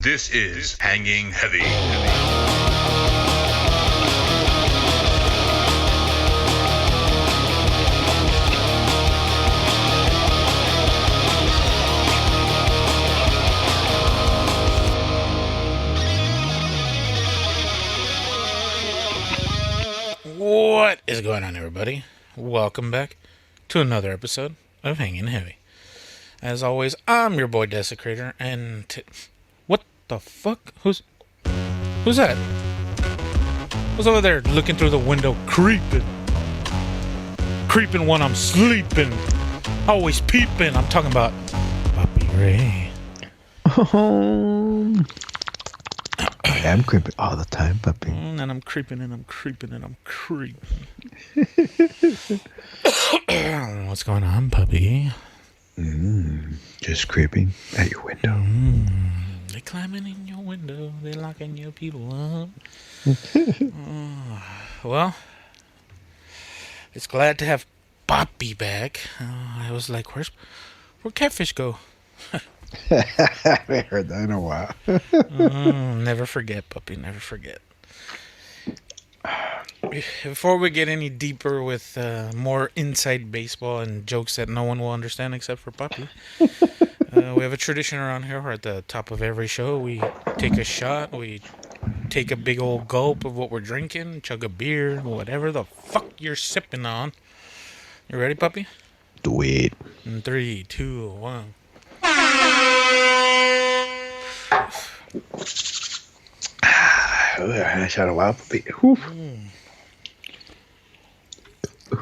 This is Hanging Heavy. What is going on, everybody? Welcome back to another episode of Hanging Heavy. As always, I'm your boy Desecrator, and what the fuck? Who's that? Who's over there looking through the window, creeping when I'm sleeping, always peeping? I'm talking about Papi Ray. I'm creeping all the time, puppy. And I'm creeping. What's going on, puppy? Just creeping at your window. They climbing in your window. They locking your people up. Well, it's glad to have Papi back. I was like, where'd Catfish go? I haven't heard that in a while. Never forget, puppy. Never forget. Before we get any deeper with more inside baseball and jokes that no one will understand except for Papi, we have a tradition around here where at the top of every show we take a shot, we take a big old gulp of what we're drinking, chug a beer, whatever the fuck you're sipping on. You ready, Papi? Do it. In 3, 2, 1. I shot a wild puppy. Whew.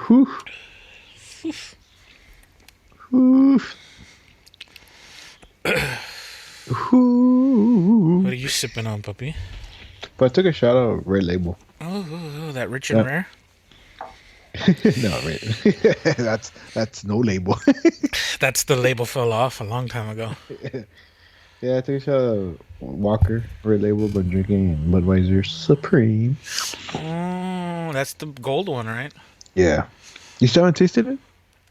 Whew. Whew. Whew. What are you sipping on, Puppy? But I took a shot of Red Label. Oh, that Rich and Rare? No, Red. that's no label. That's the label fell off a long time ago. Yeah, I took a shot of Walker Red Label, but drinking Budweiser Supreme. Oh, that's the gold one, right? Yeah. You still haven't tasted it?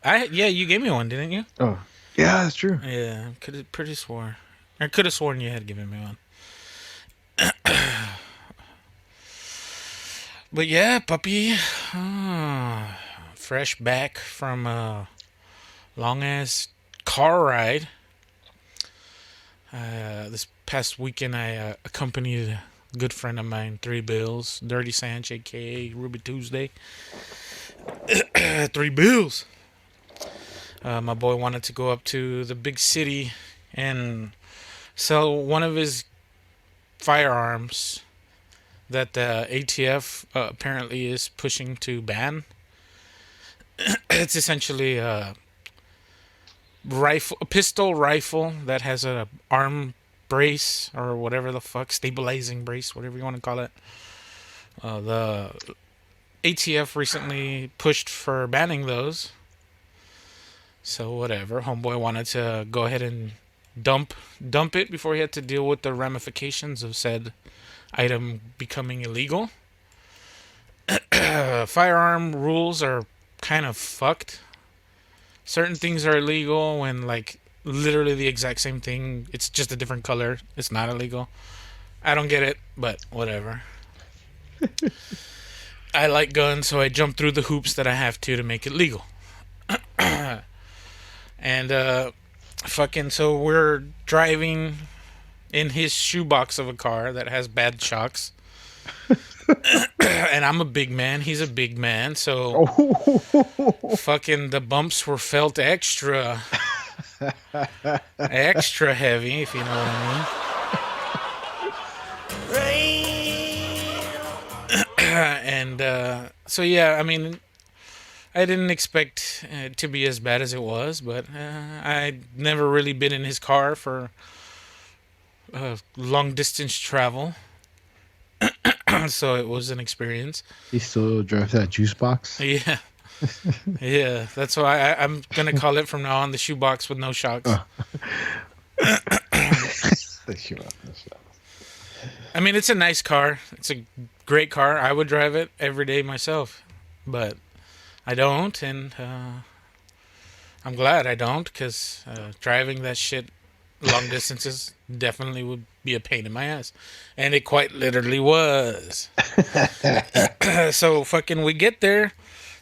Yeah, you gave me one, didn't you? Oh, yeah, that's true. Yeah, could have sworn you had given me one. But yeah, Puppy, fresh back from a long ass car ride. This past weekend, I accompanied a good friend of mine, 3 Bills, Dirty Sanch, aka Ruby Tuesday. 3 Bills. My boy wanted to go up to the big city and sell one of his firearms that the ATF apparently is pushing to ban. It's essentially a pistol rifle that has a arm brace or whatever the fuck, stabilizing brace, whatever you want to call it. The ATF recently pushed for banning those. So whatever, homeboy wanted to go ahead and dump it before he had to deal with the ramifications of said item becoming illegal. Firearm rules are kind of fucked. Certain things are illegal when, like, literally the exact same thing, it's just a different color. It's not illegal. I don't get it, but whatever. I like guns, so I jump through the hoops that I have to make it legal. And, so we're driving in his shoebox of a car that has bad shocks. And I'm a big man, he's a big man, so fucking the bumps were felt extra heavy, if you know what I mean. And so yeah, I mean, I didn't expect it to be as bad as it was, but I'd never really been in his car for long distance travel. So it was an experience. He still drives that juice box? Yeah. Yeah, that's why I'm going to call it from now on the shoebox with no shocks. The shoebox, no shocks. I mean, it's a nice car. It's a great car. I would drive it every day myself. But I don't, and I'm glad I don't, because driving that shit long distances definitely would be a pain in my ass. And it quite literally was. So fucking we get there,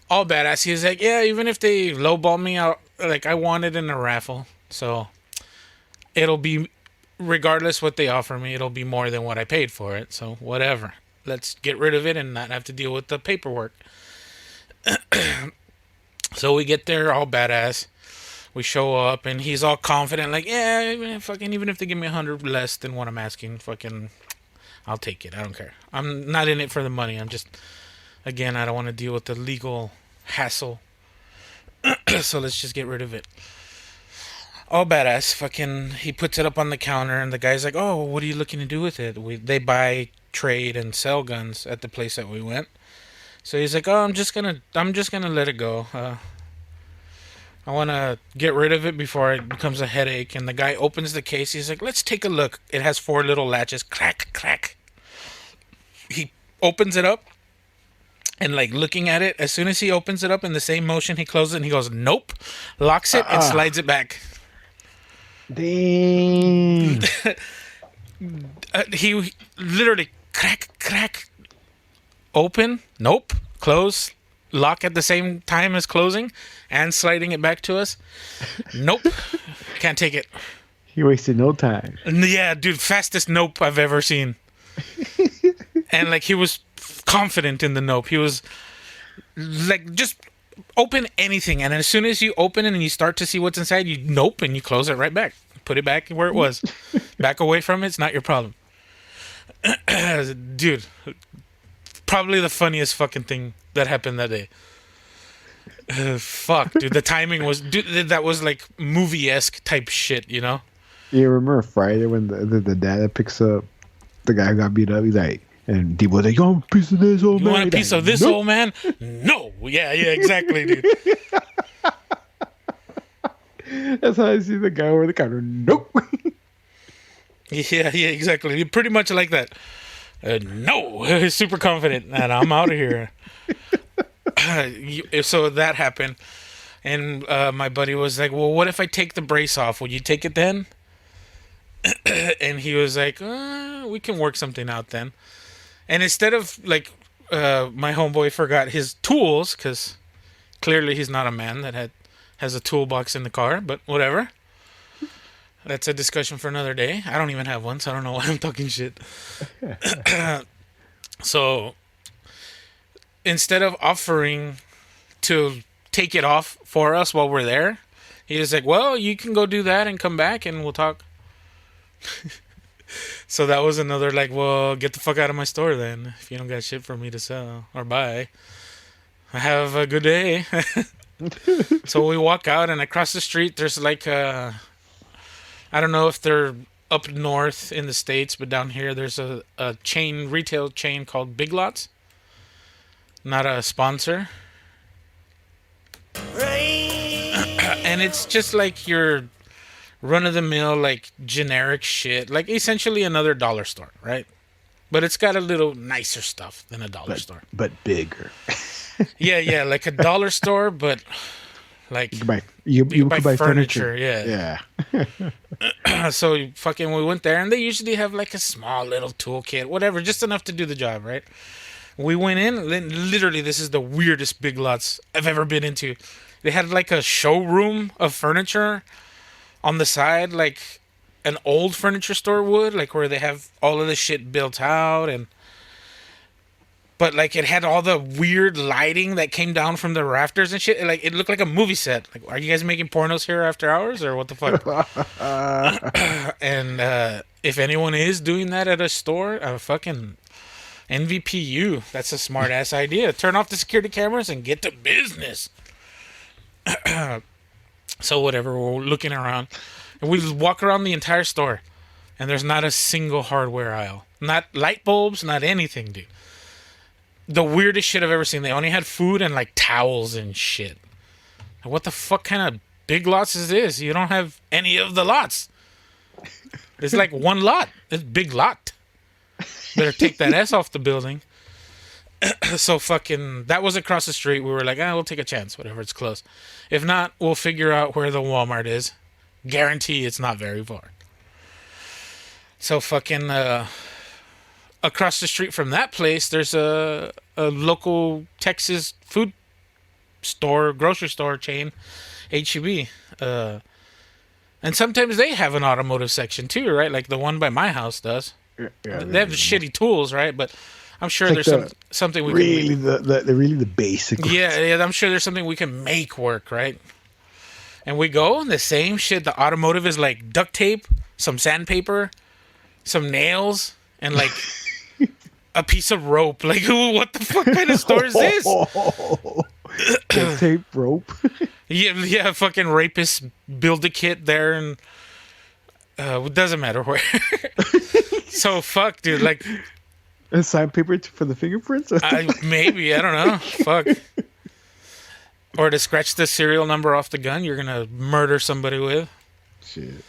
all badass. He's like, yeah, even if they lowball me out, like I won it in a raffle. So it'll be, regardless what they offer me, it'll be more than what I paid for it. So whatever. Let's get rid of it and not have to deal with the paperwork. So we get there all badass. We show up and he's all confident, like, yeah, fucking, even if they give me 100 less than what I'm asking, fucking, I'll take it. I don't care. I'm not in it for the money. I'm just, again, I don't want to deal with the legal hassle. So let's just get rid of it. All badass. Fucking, he puts it up on the counter and the guy's like, oh, what are you looking to do with it? They buy, trade, and sell guns at the place that we went. So he's like, oh, I'm just gonna let it go. I want to get rid of it before it becomes a headache. And the guy opens the case. He's like, let's take a look. It has 4 little latches. Crack, crack. He opens it up. And like looking at it, as soon as he opens it up in the same motion, he closes it and he goes, nope. Locks it and slides it back. Dang. He literally crack. Open. Nope. Close. Lock at the same time as closing and sliding it back to us. Nope. Can't take it. He wasted no time. Yeah, dude, fastest nope I've ever seen. And like he was confident in the nope. He was like, just open anything, and as soon as you open it and you start to see what's inside, you nope and you close it right back. Put it back where it was. Back away from it. It's not your problem. Dude, probably the funniest fucking thing that happened that day. Fuck, dude. The timing was... Dude, that was like movie-esque type shit, you know? You remember Friday when the dad that picks up the guy who got beat up? He's like... And Debo's like, you want a piece of this, old man? You want a piece of this, old man? No. Yeah, exactly, dude. That's how I see the guy over the counter. Nope. Yeah, exactly. Pretty much like that. No. Super confident. And I'm out of here. So that happened. And my buddy was like, well, what if I take the brace off? Will you take it then? And he was like, we can work something out then. And instead of, like, my homeboy forgot his tools, because clearly he's not a man that has a toolbox in the car, but whatever. That's a discussion for another day. I don't even have one, so I don't know why I'm talking shit. So, instead of offering to take it off for us while we're there, he was like, well, you can go do that and come back and we'll talk. So that was another, like, well, get the fuck out of my store then, if you don't got shit for me to sell or buy. Have a good day. So we walk out, and across the street, there's like I don't know if they're up north in the States, but down here, there's a retail chain called Big Lots. Not a sponsor. And it's just like your run-of-the-mill, like, generic shit. Like, essentially another dollar store, right? But it's got a little nicer stuff than a dollar store. But bigger. Yeah, like a dollar store, but, like... You can buy furniture. Yeah. So, fucking, we went there, and they usually have, like, a small little toolkit, whatever, just enough to do the job, right? We went in, literally, this is the weirdest Big Lots I've ever been into. They had, like, a showroom of furniture on the side, like an old furniture store would, like where they have all of the shit built out, but like it had all the weird lighting that came down from the rafters and shit. Like it looked like a movie set. Like, are you guys making pornos here after hours or what the fuck? And if anyone is doing that at a store, fucking NVPU. That's a smart ass idea. Turn off the security cameras and get to business. So whatever, we're looking around, and we walk around the entire store, and there's not a single hardware aisle. Not light bulbs, not anything, dude. The weirdest shit I've ever seen. They only had food and, like, towels and shit. Like, what the fuck kind of Big Lots is this? You don't have any of the lots. It's like one lot. It's Big Lot. Better take that ass off the building. So fucking, that was across the street. We were like, we'll take a chance. Whatever, it's close. If not, we'll figure out where the Walmart is. Guarantee it's not very far. So fucking across the street from that place, there's a local Texas food store, grocery store chain, HEB. And sometimes they have an automotive section too, right? Like the one by my house does. Yeah, They have shitty tools, right? But I'm sure it's like there's something we really can. the really the basic. Yeah, I'm sure there's something we can make work, right? And we go and the same shit. The automotive is like duct tape, some sandpaper, some nails, and like a piece of rope. Like, what the fuck kind of store is this? Duct tape rope. Yeah, fucking rapist build a kit there, and it doesn't matter where. So fuck, dude. Like, And sandpaper for the fingerprints. maybe I don't know. Fuck. Or to scratch the serial number off the gun you're gonna murder somebody with. Shit.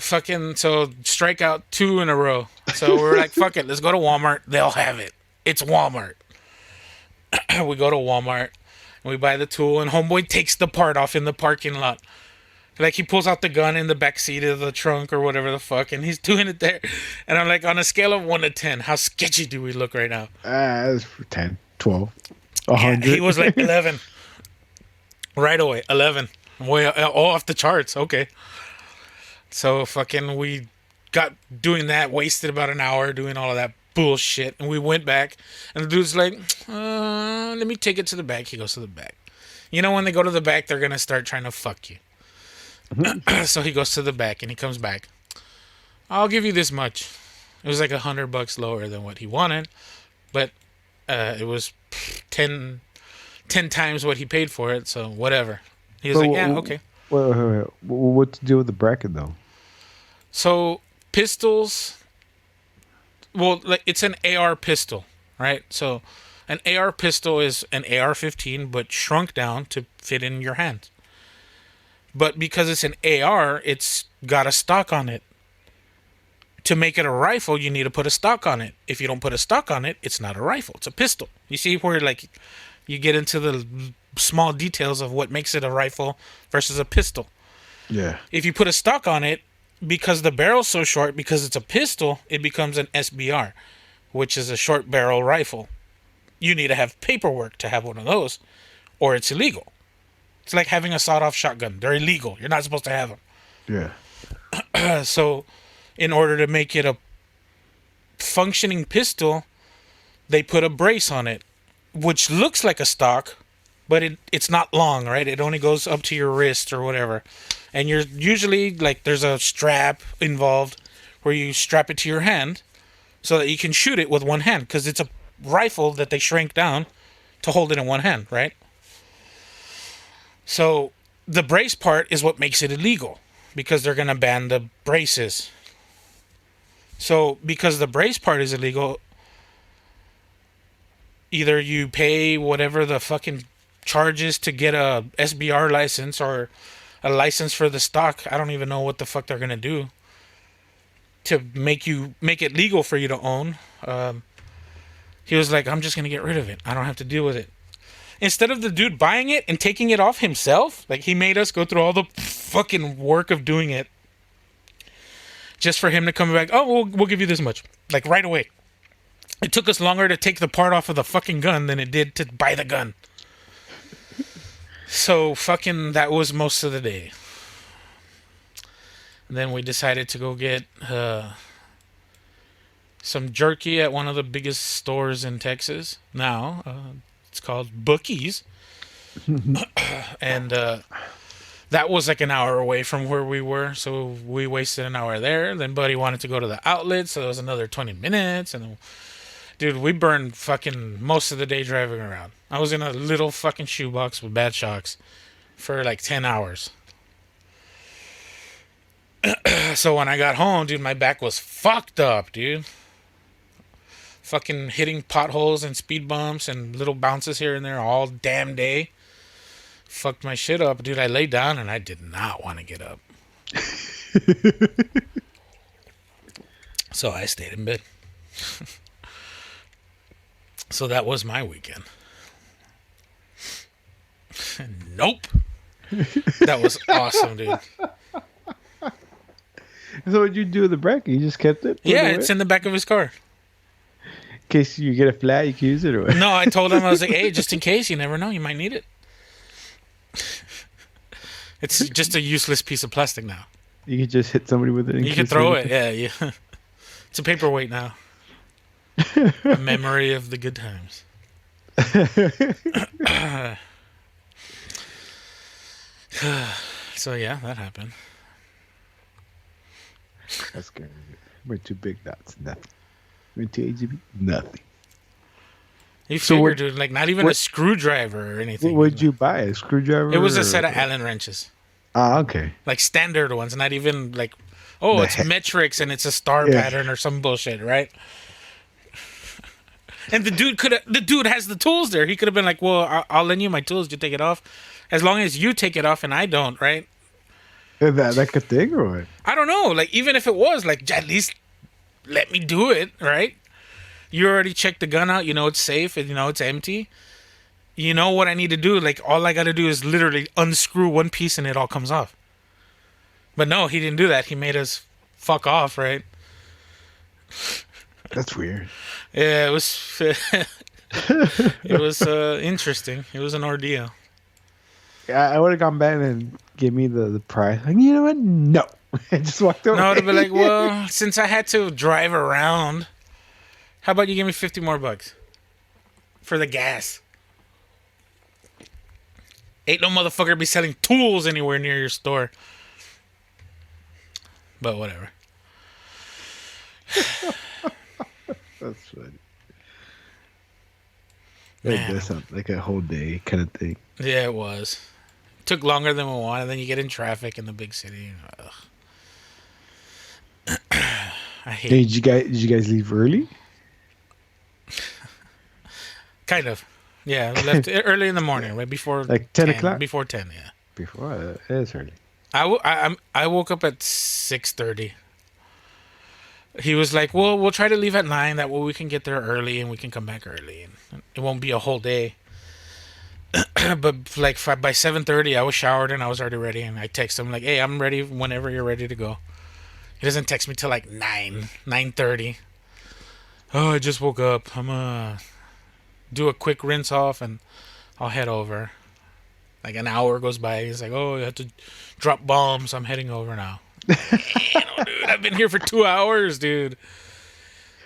Fucking, so strike out 2 in a row. So we're like, fuck it, let's go to Walmart. They'll have it. It's Walmart. We go to Walmart and we buy the tool, and homeboy takes the part off in the parking lot. Like, he pulls out the gun in the back seat of the trunk or whatever the fuck, and he's doing it there. And I'm like, on a scale of 1 to 10, how sketchy do we look right now? It's 10, 12, Yeah, 100. he was like 11. Right away, 11. Way all off the charts. Okay. So fucking we got doing that, wasted about an hour doing all of that bullshit, and we went back, and the dude's like, let me take it to the back. He goes to the back. You know, when they go to the back, they're gonna start trying to fuck you. So he goes to the back, and he comes back. I'll give you this much. It was like $100 lower than what he wanted, but it was 10 times what he paid for it, so whatever. He was like, yeah, okay. Wait. What's the deal with the bracket though? So pistols, well, like, it's an AR pistol, right? So an AR pistol is an AR-15, but shrunk down to fit in your hand. But because it's an AR, it's got a stock on it. To make it a rifle, you need to put a stock on it. If you don't put a stock on it, it's not a rifle. It's a pistol. You see where, like, you get into the small details of what makes it a rifle versus a pistol. Yeah. If you put a stock on it, because the barrel's so short, because it's a pistol, it becomes an SBR, which is a short barrel rifle. You need to have paperwork to have one of those, or it's illegal. It's like having a sawed-off shotgun. They're illegal. You're not supposed to have them. Yeah. So, in order to make it a functioning pistol, they put a brace on it, which looks like a stock, but it's not long, right? It only goes up to your wrist or whatever. And you're usually, like, there's a strap involved where you strap it to your hand so that you can shoot it with one hand, because it's a rifle that they shrink down to hold it in one hand, right? So the brace part is what makes it illegal, because they're going to ban the braces. So because the brace part is illegal, either you pay whatever the fucking charges to get a SBR license or a license for the stock. I don't even know what the fuck they're gonna do to make it legal for you to own. He was like, I'm just gonna get rid of it. I don't have to deal with it. Instead of the dude buying it and taking it off himself, like, he made us go through all the fucking work of doing it just for him to come back. Oh, we'll give you this much, like, right away. It took us longer to take the part off of the fucking gun than it did to buy the gun. So fucking that was most of the day. And then we decided to go get some jerky at one of the biggest stores in Texas now. It's called Bookie's. And that was like an hour away from where we were, so we wasted an hour there. Then Buddy wanted to go to the outlet, so it was another 20 minutes. And dude, we burned fucking most of the day driving around. I was in a little fucking shoebox with bad shocks for like 10 hours. So when I got home, dude, my back was fucked up, dude. Fucking hitting potholes and speed bumps and little bounces here and there all damn day. Fucked my shit up, dude. I laid down and I did not want to get up. So I stayed in bed. So that was my weekend. Nope. That was awesome, dude. So what'd you do with the bracket? You just kept it? Yeah, it's in the back of his car. In case you get a flat, you can use it or what? No, I told him, I was like, hey, just in case, you never know, you might need it. It's just a useless piece of plastic now. You could just hit somebody with it. You can throw it, yeah. It's a paperweight now. A memory of the good times. So yeah, that happened. That's good. We're two big dots. Nothing. We're two AGB. Nothing. You So figure, what- dude, like not even a screwdriver or anything. What'd you buy? A screwdriver? It was a set or- of Allen wrenches. Ah, okay. Like standard ones, not even like, oh, The it's heck- metrics and it's a star Yeah. pattern or some bullshit, right? And the dude has the tools there. He could have been like, well, I'll lend you my tools. You take it off. As long as you take it off and I don't, right? Is that like a thing or what? I don't know. Like, even if it was, like, at least let me do it, right? You already checked the gun out. You know it's safe and you know it's empty. You know what I need to do. Like, all I got to do is literally unscrew one piece and it all comes off. But no, he didn't do that. He made us fuck off, right? That's weird. Yeah, it was... it was interesting. It was an ordeal. I would have gone back and give me the price. Like, you know what? No. I just walked away. No, to be like, well, since I had to drive around, how about you give me 50 more bucks for the gas? Ain't no motherfucker be selling tools anywhere near your store. But whatever. That's funny. Like, Man. that sounds like a whole day kind of thing. Yeah, it was. Took longer than we wanted. Then you get in traffic in the big city. Ugh. I hate Hey, did you guys leave early? Kind of. Yeah, we left early in the morning, right before Like 10 o'clock? Before 10, yeah. Before it's early. I woke up at 6:30. He was like, "Well, we'll try to leave at 9. That way we can get there early and we can come back early, and it won't be a whole day." But like by 7:30, I was showered and I was already ready, and I text him like, "Hey, I'm ready whenever you're ready to go." He doesn't text me till like 9:30. Oh, I just woke up. I'm do a quick rinse off and I'll head over. Like an hour goes by. He's like, "Oh, you have to drop bombs. I'm heading over now." Damn, dude, I've been here for 2 hours, dude.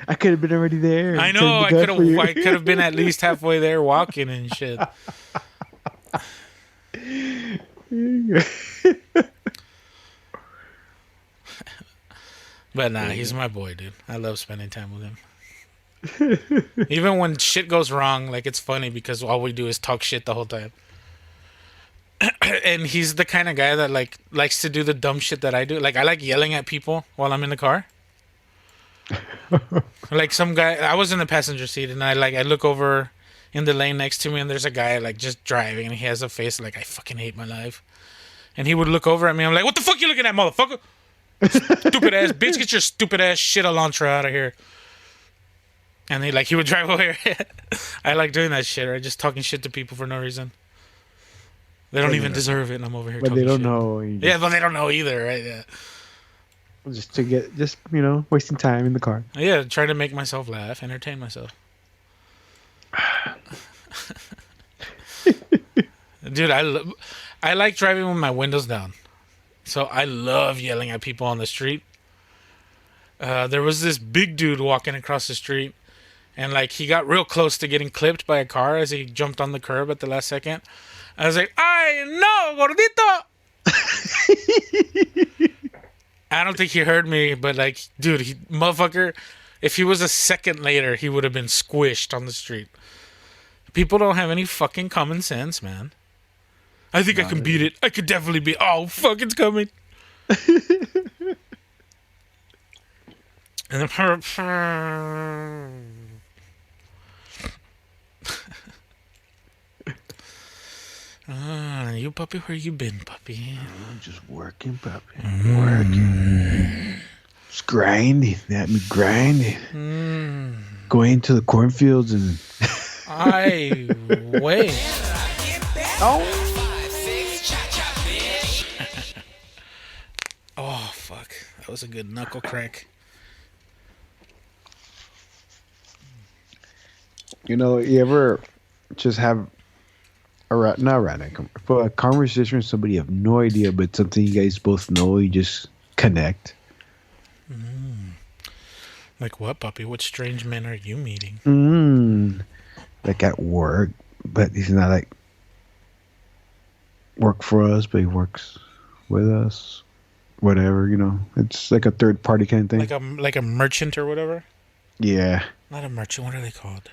I could have been already there. I know. I Turned the gun for you. could have been at least halfway there walking and shit. But nah, he's my boy, dude. I love spending time with him. Even when shit goes wrong, like it's funny because all we do is talk shit the whole time. And he's the kind of guy that like likes to do the dumb shit that I do. Like I like yelling at people while I'm in the car. Like some guy, I was in the passenger seat and I look over in the lane next to me and there's a guy like just driving and he has a face like I fucking hate my life. And he would look over at me. I'm like, "What the fuck you looking at, motherfucker? Stupid ass bitch, get your stupid ass shit Elantra out of here." And he would drive away. I like doing that shit, right? Just talking shit to people for no reason. They don't even deserve it, and I'm over here But talking they don't shit. know. Yeah, but they don't know either, right? Yeah. Just wasting time in the car. Yeah, trying to make myself laugh, entertain myself. Dude, I like driving with my windows down. So I love yelling at people on the street. There was this big dude walking across the street, and like he got real close to getting clipped by a car as he jumped on the curb at the last second. I was like, "Ay, no, gordito!" I don't think he heard me, but like, dude, motherfucker, if he was a second later, he would have been squished on the street. People don't have any fucking common sense, man. I think I can beat it. I could definitely beat. Oh, fuck, it's coming. And you puppy, where you been, puppy? I'm just working, puppy. Working. Just grinding. That me grinding. Going to the cornfields and. I wait. Oh, fuck. That was a good knuckle crack. You know, you ever just have not random, but a conversation with somebody you have no idea, but something you guys both know, you just connect. Like what, puppy? What strange men are you meeting? Like at work, but he's not like work for us, but he works with us. Whatever, you know, it's like a third party kind of thing. Like a merchant or whatever. Yeah, Not a merchant. What are they called?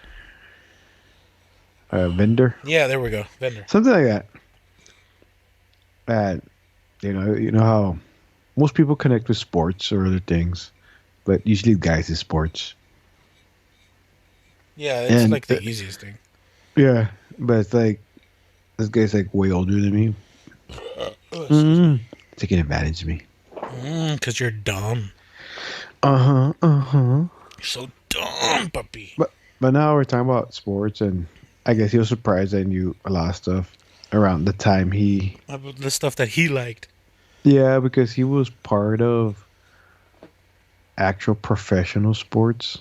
a vendor, Yeah, there we go. Vendor. something like that. And you know how most people connect with sports or other things, but usually guys is sports. Yeah, it's And like the easiest thing. Yeah, but it's like this guy's like way older than me. Taking advantage of me. Because you're dumb. You're so dumb, puppy. But now we're talking about sports, and I guess he was surprised I knew a lot of stuff around the time he. About the stuff that he liked. Yeah, because he was part of actual professional sports.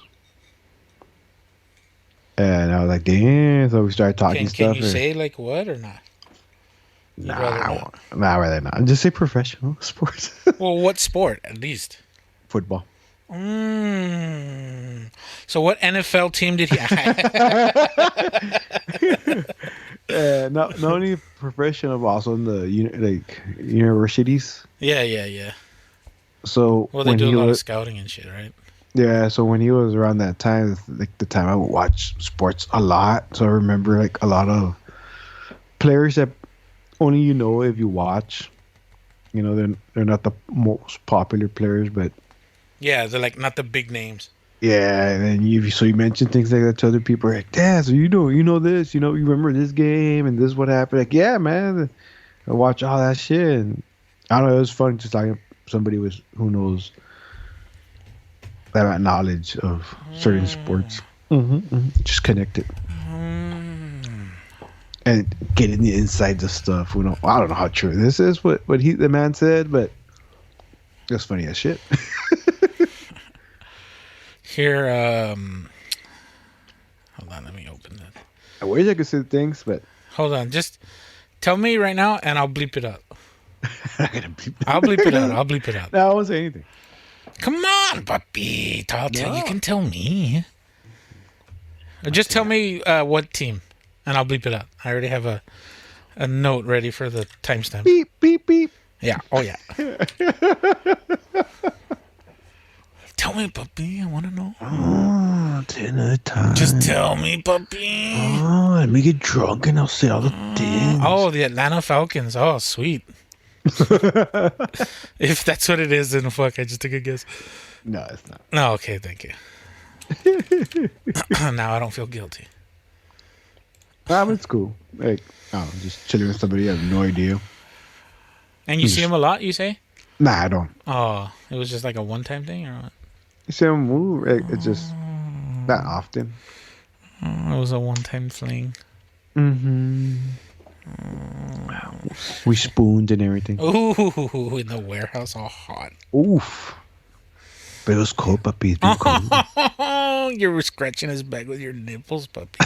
And I was like, damn. So we started talking stuff. Can you say like what or not? Nah, rather not. Just say professional sports. Well, what sport at least? Football. So what NFL team did he? Not only professional, but also in the universities. Yeah. So Well, they do a lot of scouting and shit, right? Yeah, so when he was around that time, like the time I would watch sports a lot. So I remember like a lot of players that only you know if you watch. You know, they're not the most popular players, but yeah, they're like not the big names. Yeah, and then you mention things like that to other people. Like, Dad, so you know this, you remember this game and this what happened. Like, yeah, man, I watch all that shit. And I don't know, it was fun just talking to somebody who knows that knowledge of certain sports. Just connect it. And getting the insides of stuff. I don't know how true this is, what the man said, but it's funny as shit. Here, hold on, let me open that. I wish I could say things, but hold on, just tell me right now, and I'll bleep it out. I'll bleep it out. I'll bleep it out. No, I won't say anything. Come on, puppy. You can tell me. Just tell me what team, and I'll bleep it out. I already have a note ready for the timestamp. Beep, beep, beep. Yeah. Oh, yeah. Tell me, puppy. I want to know. Oh, dinner time. Just tell me, puppy. Oh, let me get drunk and I'll say all the things. Oh, the Atlanta Falcons. Oh, sweet. If that's what it is, then fuck, I just took a guess. No, it's not. No, okay, thank you. Now I don't feel guilty. But it's cool. Like, I don't know, just chilling with somebody, I have no idea. And you see him a lot, you say? Nah, I don't. Oh, it was just like a one-time thing, or what? You see him move, like, it's just not often. It was a one-time fling. We spooned and everything. Ooh, in the warehouse, all hot. Oof. But it was cold, puppy. It's been cold. You were scratching his back with your nipples, puppy.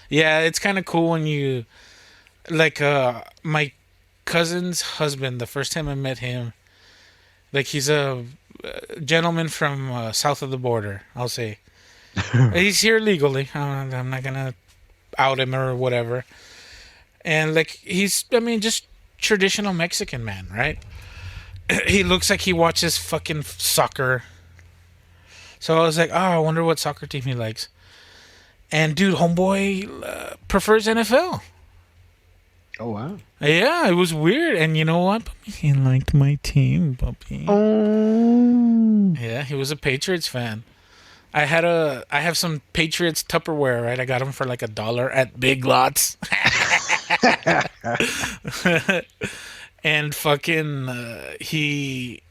Yeah, it's kind of cool when you... Like, my cousin's husband, the first time I met him, like, he's a gentleman from south of the border, I'll say. He's here legally. I'm not going to out him or whatever. And, like, he's, just traditional Mexican man, right? He looks like he watches fucking soccer. So I was like, oh, I wonder what soccer team he likes. And, dude, homeboy prefers NFL. Oh, wow. Yeah, it was weird. And you know what? He liked my team, puppy. Oh. Yeah, he was a Patriots fan. I have some Patriots Tupperware, right? I got them for like $1 at Big Lots. And fucking he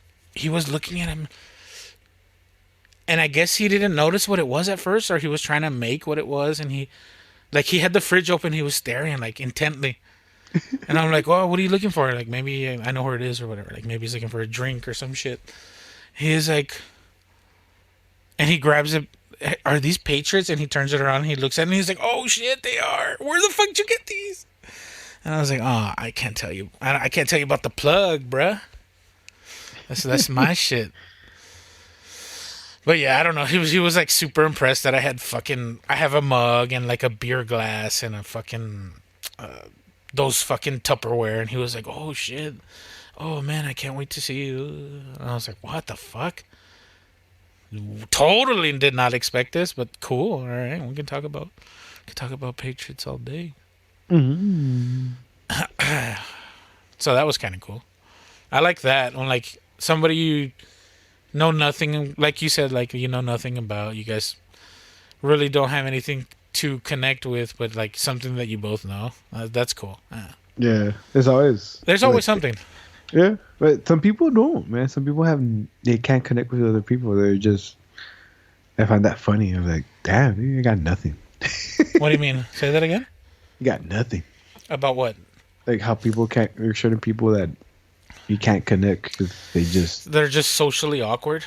was looking at him, and I guess he didn't notice what it was at first, or he was trying to make what it was, and he Like, he had the fridge open. He was staring, like, intently. And I'm like, well, what are you looking for? Like, maybe I know where it is or whatever. Like, maybe he's looking for a drink or some shit. He is like... And he grabs it. Are these Patriots? And he turns it around and he looks at it and he's like, oh, shit, they are. Where the fuck did you get these? And I was like, oh, I can't tell you. I can't tell you about the plug, bruh. That's my shit. But yeah, I don't know. He was like super impressed that I have a mug and like a beer glass and a fucking those fucking Tupperware, and he was like, "Oh shit, oh man, I can't wait to see you." And I was like, "What the fuck?" Totally did not expect this, but cool. All right, we can talk about Patriots all day. Mm-hmm. So that was kind of cool. I like that when like somebody you know nothing, like you said, like you know nothing about. You guys really don't have anything to connect with, but like something that you both know. That's cool. Yeah, there's always Something. Yeah, but some people don't, man. Some people they can't connect with other people. I find that funny. I'm like, damn, dude, you got nothing. What do you mean? Say that again. You got nothing. About what? Like how people can't. There's certain people that you can't connect because they're just socially awkward.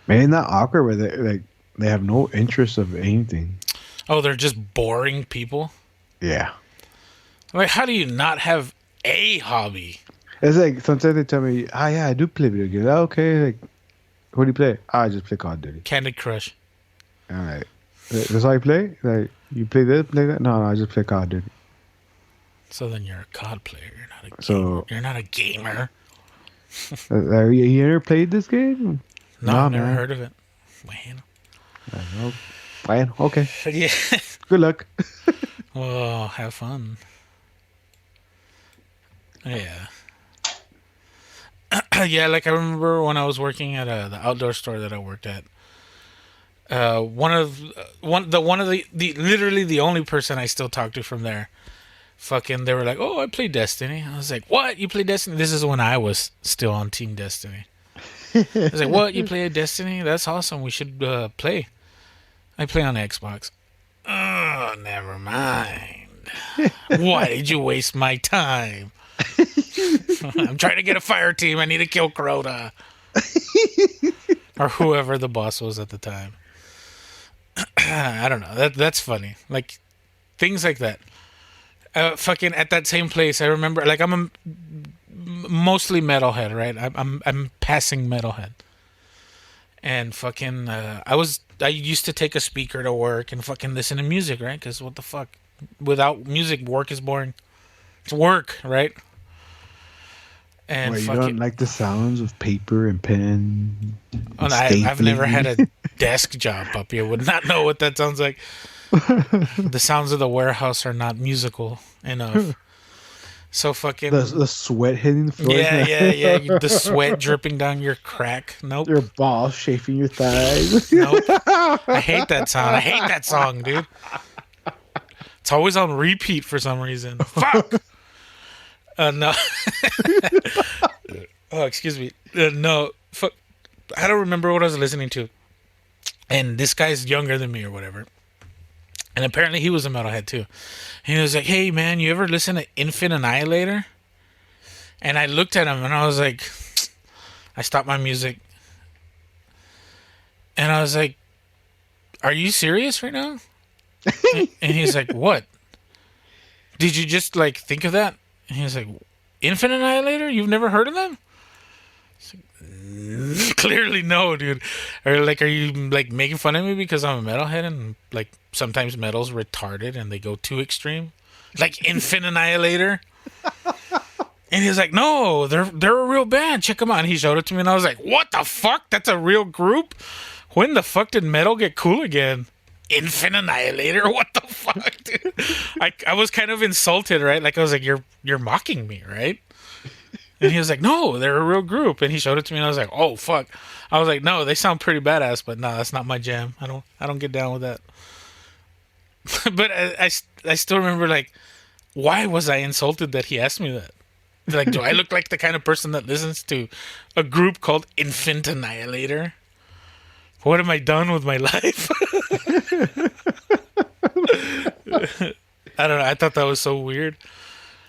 Maybe not awkward, but they have no interest of anything. Oh, they're just boring people. Yeah. Like, how do you not have a hobby? It's like sometimes they tell me, "Ah, yeah, I do play video games." "Ah, okay, like, what do you play?" "I just play Call of Duty." Candy Crush. And I'm like, that's all you play? Like, you play this, play that? No, I just play Call of Duty. So then you're a COD player. You're not a gamer. You're not a gamer. You ever played this game? No, I've never heard of it. Bueno, okay. Yeah. Good luck. Oh, have fun. Yeah. Yeah, like I remember when I was working at the outdoor store that I worked at. Literally the only person I still talk to from there. Fucking, they were like, "Oh, I play Destiny." I was like, "What? You play Destiny?" This is when I was still on Team Destiny. I was like, "What? You play Destiny? That's awesome. We should play." I play on Xbox. Oh, never mind. Why did you waste my time? I'm trying to get a fire team. I need to kill Crota. Or whoever the boss was at the time. I don't know. That's funny. Like, things like that. Fucking at that same place, I remember, like, I'm mostly metalhead, right? I'm passing metalhead. And fucking, I used to take a speaker to work and fucking listen to music, right? Because what the fuck? Without music, work is boring. It's work, right? And you don't like the sounds of paper and pen? And I've never had a desk job, puppy. I would not know what that sounds like. The sounds of the warehouse are not musical enough. So fucking the sweat hitting the floor. Yeah. The sweat dripping down your crack. Nope. Your balls chafing your thighs. Nope. I hate that sound. I hate that song, dude. It's always on repeat for some reason. Fuck. No. Oh, excuse me. No. Fuck. I don't remember what I was listening to. And this guy's younger than me or whatever. And apparently he was a metalhead too. And he was like, "Hey man, you ever listen to Infant Annihilator?" And I looked at him and I was like, I stopped my music. And I was like, "Are you serious right now?" And he's like, "What? Did you just like think of that?" And he's like, "Infant Annihilator? You've never heard of them?" Clearly no, dude. Or like, are you like making fun of me because I'm a metalhead and like sometimes metal's retarded and they go too extreme, like Infant Annihilator? And he's like, "No, they're a real band. Check them out." And he showed it to me, and I was like, "What the fuck? That's a real group? When the fuck did metal get cool again? Infant Annihilator? What the fuck, dude?" I was kind of insulted, right? Like I was like, "You're mocking me, right?" And he was like, "No, they're a real group." And he showed it to me, and I was like, "Oh fuck!" I was like, "No, they sound pretty badass, but no, that's not my jam. I don't get down with that." But I still remember, like, why was I insulted that he asked me that? Like, do I look like the kind of person that listens to a group called Infant Annihilator? What am I done with my life? I don't know. I thought that was so weird.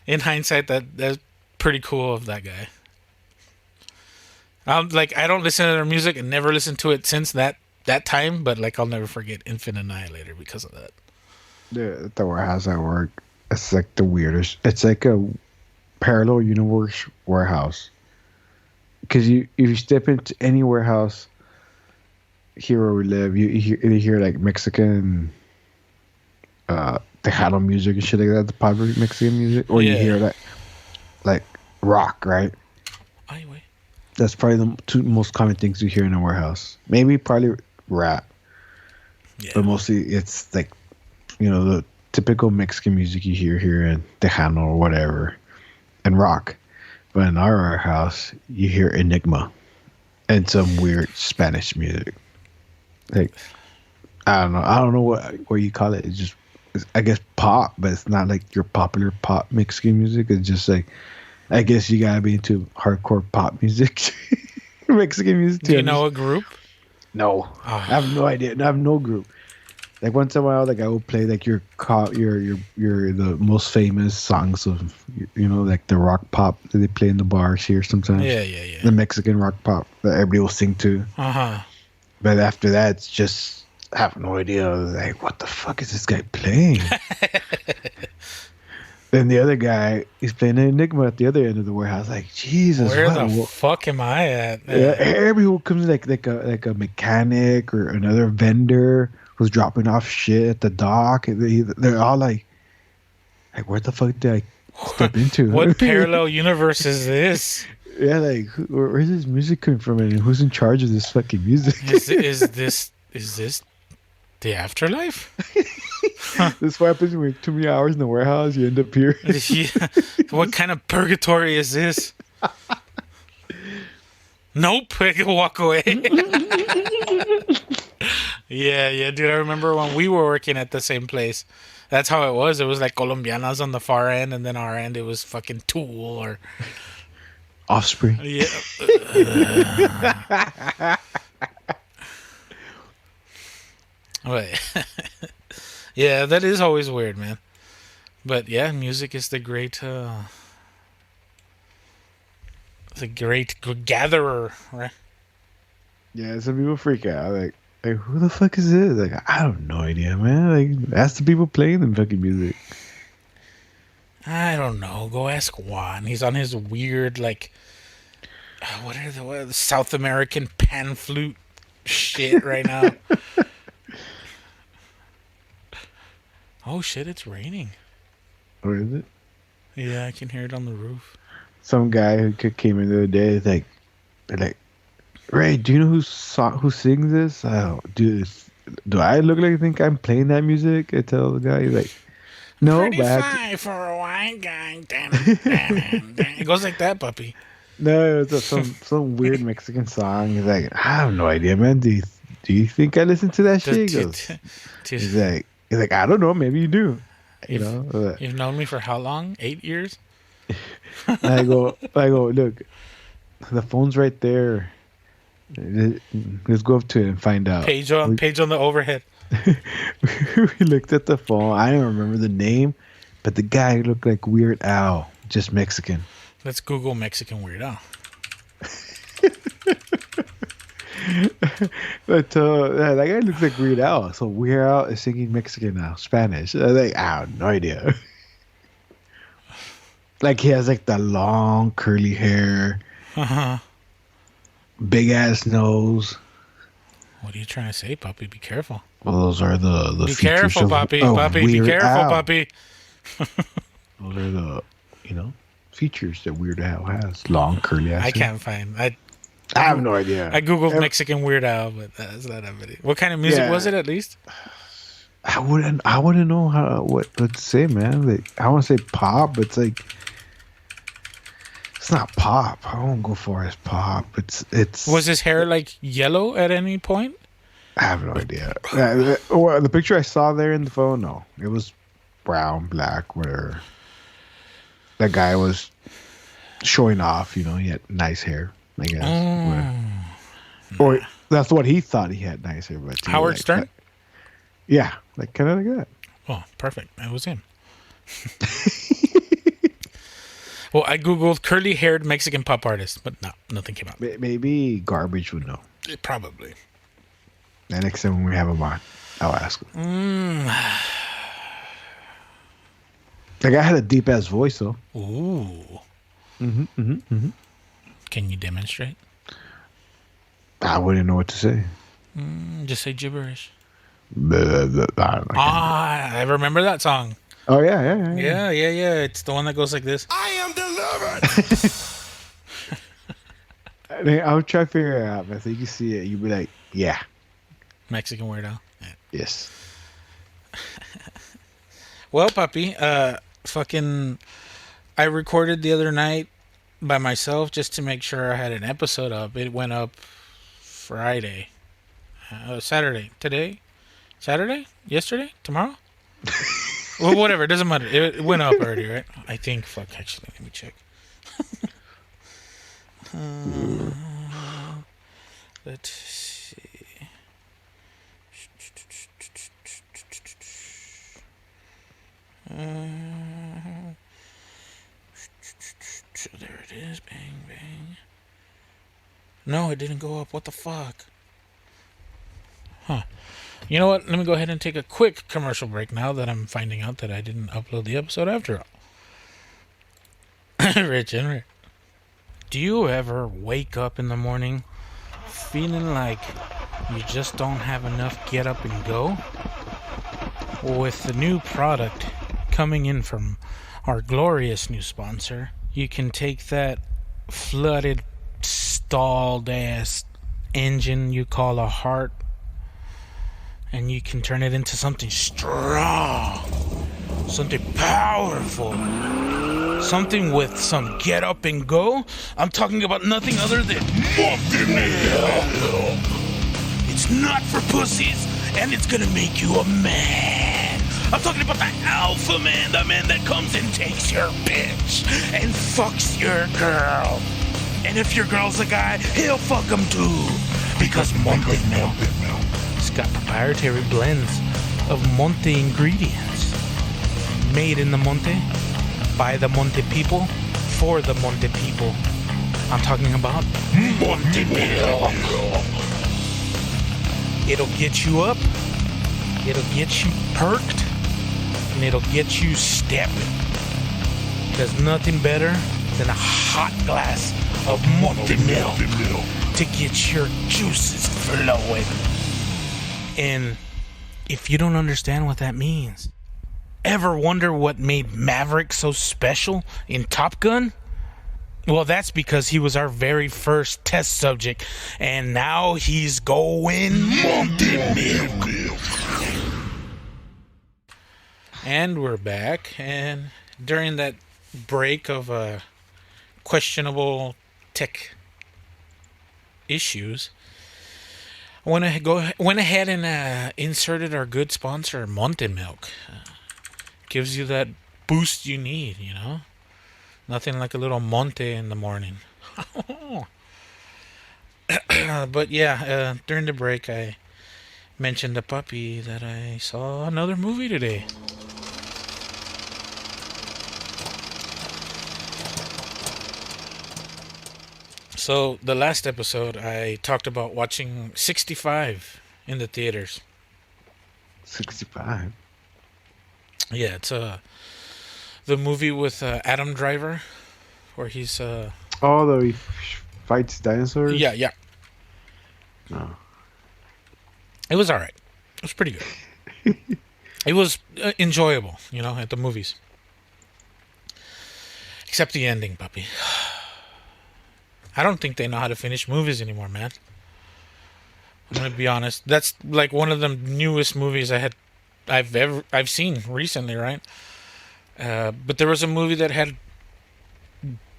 In hindsight, that's pretty cool of that guy. Like I don't listen to their music and never listened to it since that time. But like I'll never forget Infinite Annihilator because of that. The warehouse I work, it's like the weirdest. It's like a parallel universe warehouse. Because if you step into any warehouse here where we live, you hear like Mexican, Tejano music and shit like that, the popular Mexican music, or you hear like rock, right? Anyway, that's probably the two most common things you hear in a warehouse. Maybe probably rap, but mostly it's like the typical Mexican music you hear here in Tejano or whatever, and rock. But in our warehouse, you hear Enigma and some weird Spanish music. Like I don't know what you call it. It's I guess pop, but it's not like your popular pop Mexican music. It's just like, I guess you gotta be into hardcore pop music, Mexican music. Do you know a group? No, I have no idea. I have no group. Like once in a while, like I will play like your the most famous songs of like the rock pop that they play in the bars here sometimes. Yeah. The Mexican rock pop that everybody will sing to. But after that, it's just I have no idea. Like what the fuck is this guy playing? Then the other guy is playing Enigma at the other end of the warehouse. Like Jesus, where the fuck am I at? Yeah, everybody who comes like a mechanic or another vendor who's dropping off shit at the dock. They're all like, where the fuck did I step into? What parallel universe is this? Yeah, like where's this music coming from, and who's in charge of this fucking music? Is this the afterlife? This happens when too many hours in the warehouse. You end up here. What kind of purgatory is this? Nope, I can walk away. Yeah, dude. I remember when we were working at the same place. That's how it was. It was like Colombianas on the far end, and then our end, it was fucking Tool or Offspring. Yeah. Wait. Yeah, that is always weird, man. But yeah, music is the great gatherer, right? Yeah, some people freak out. Like who the fuck is this? Like, I have no idea, man. Like, ask the people playing the fucking music. I don't know. Go ask Juan. He's on his weird, like, what are the South American pan flute shit right now. Oh shit! It's raining. Or is it? Yeah, I can hear it on the roof. Some guy who came in the other day. They're like, Ray, do you know who sings this? Do I look like I think I'm playing that music? I tell the guy, he's like, no, pretty fine for a white guy. Damn it. It goes like that, puppy. No, it's some weird Mexican song. He's like, I have no idea, man. Do you think I listen to that shit? He's like, I don't know. Maybe you do. You've known me for how long? 8 years? I go, look, the phone's right there. Let's go up to it and find out. Page on the overhead. We looked at the phone. I don't remember the name, but the guy looked like Weird Al, just Mexican. Let's Google Mexican Weird Al. But that guy looks like Weird Al. So Weird Al is singing Mexican now, Spanish. I have no idea. Like he has like the long curly hair, big ass nose. What are you trying to say, puppy? Be careful. Well, those are the be features careful, of puppy. Puppy, be careful, Al. puppy. Those are the features that Weird Al has. Long curly ass. I can't find. I have no idea. I googled Mexican Weird Al, but that's not a video. What kind of music was it, at least? I wouldn't know what to say, man. Like, I want to say pop, but it's like it's not pop. I won't go far as pop. It's. Was his hair like yellow at any point? I have no idea. The picture I saw there in the phone, no, it was brown, black, whatever. That guy was showing off. He had nice hair, I guess. Or that's what he thought he had nice hair. But Howard Stern? Yeah, like kind of like that. Oh, perfect. It was him. Well, I googled curly-haired Mexican pop artist, but no, nothing came up. Maybe Garbage would know. Probably. The next time when we have him on, I'll ask him. The guy had a deep ass voice though. Ooh. Can you demonstrate? I wouldn't know what to say. Just say gibberish. I I remember that song. Oh yeah. Yeah. It's the one that goes like this. I am delivered. I'll try to figure it out, man. So you can see it. You'll be like, yeah, Mexican weirdo. Yeah. yes. Well, puppy, I recorded the other night by myself just to make sure I had an episode up. It went up Friday, Saturday, today, Saturday, yesterday, tomorrow. Well, whatever. It doesn't matter. It went up already, right? I think. Fuck. Actually, let me check. Let's see. So there it is. Bang, bang. No, it didn't go up. What the fuck? Huh. You know what? Let me go ahead and take a quick commercial break now that I'm finding out that I didn't upload the episode after all. Rich Henry. Do you ever wake up in the morning feeling like you just don't have enough get up and go? Well, with the new product coming in from our glorious new sponsor, you can take that flooded, stalled ass engine you call a heart, and you can turn it into something strong, something powerful, something with some get up and go. I'm talking about nothing other than multi-meal. It's not for pussies, and it's gonna make you a man. I'm talking about the alpha man, the man that comes and takes your bitch and fucks your girl. And if your girl's a guy, he'll fuck him too. Because multi-meal, it's got proprietary blends of Monte ingredients. Made in the Monte, by the Monte people, for the Monte people. I'm talking about Monte Milk. It'll get you up, it'll get you perked, and it'll get you stepping. There's nothing better than a hot glass of Monte Milk to get your juices flowing. And if you don't understand what that means, ever wonder what made Maverick so special in Top Gun? Well, that's because he was our very first test subject, and now he's going multi-milk. And we're back, and during that break of questionable tech issues, I went ahead and inserted our good sponsor, Monte Milk. Gives you that boost you need, you know? Nothing like a little Monte in the morning. But yeah, during the break, I mentioned to Puppy that I saw another movie today. So, the last episode, I talked about watching 65 in the theaters. 65. Yeah, it's the movie with Adam Driver, where he's Oh, he fights dinosaurs? yeah. No. It was alright. It was pretty good. It was enjoyable, you know, at the movies. Except the ending, puppy. I don't think they know how to finish movies anymore, man. I'm gonna be honest. That's like one of the newest movies I've seen recently, right? But there was a movie that had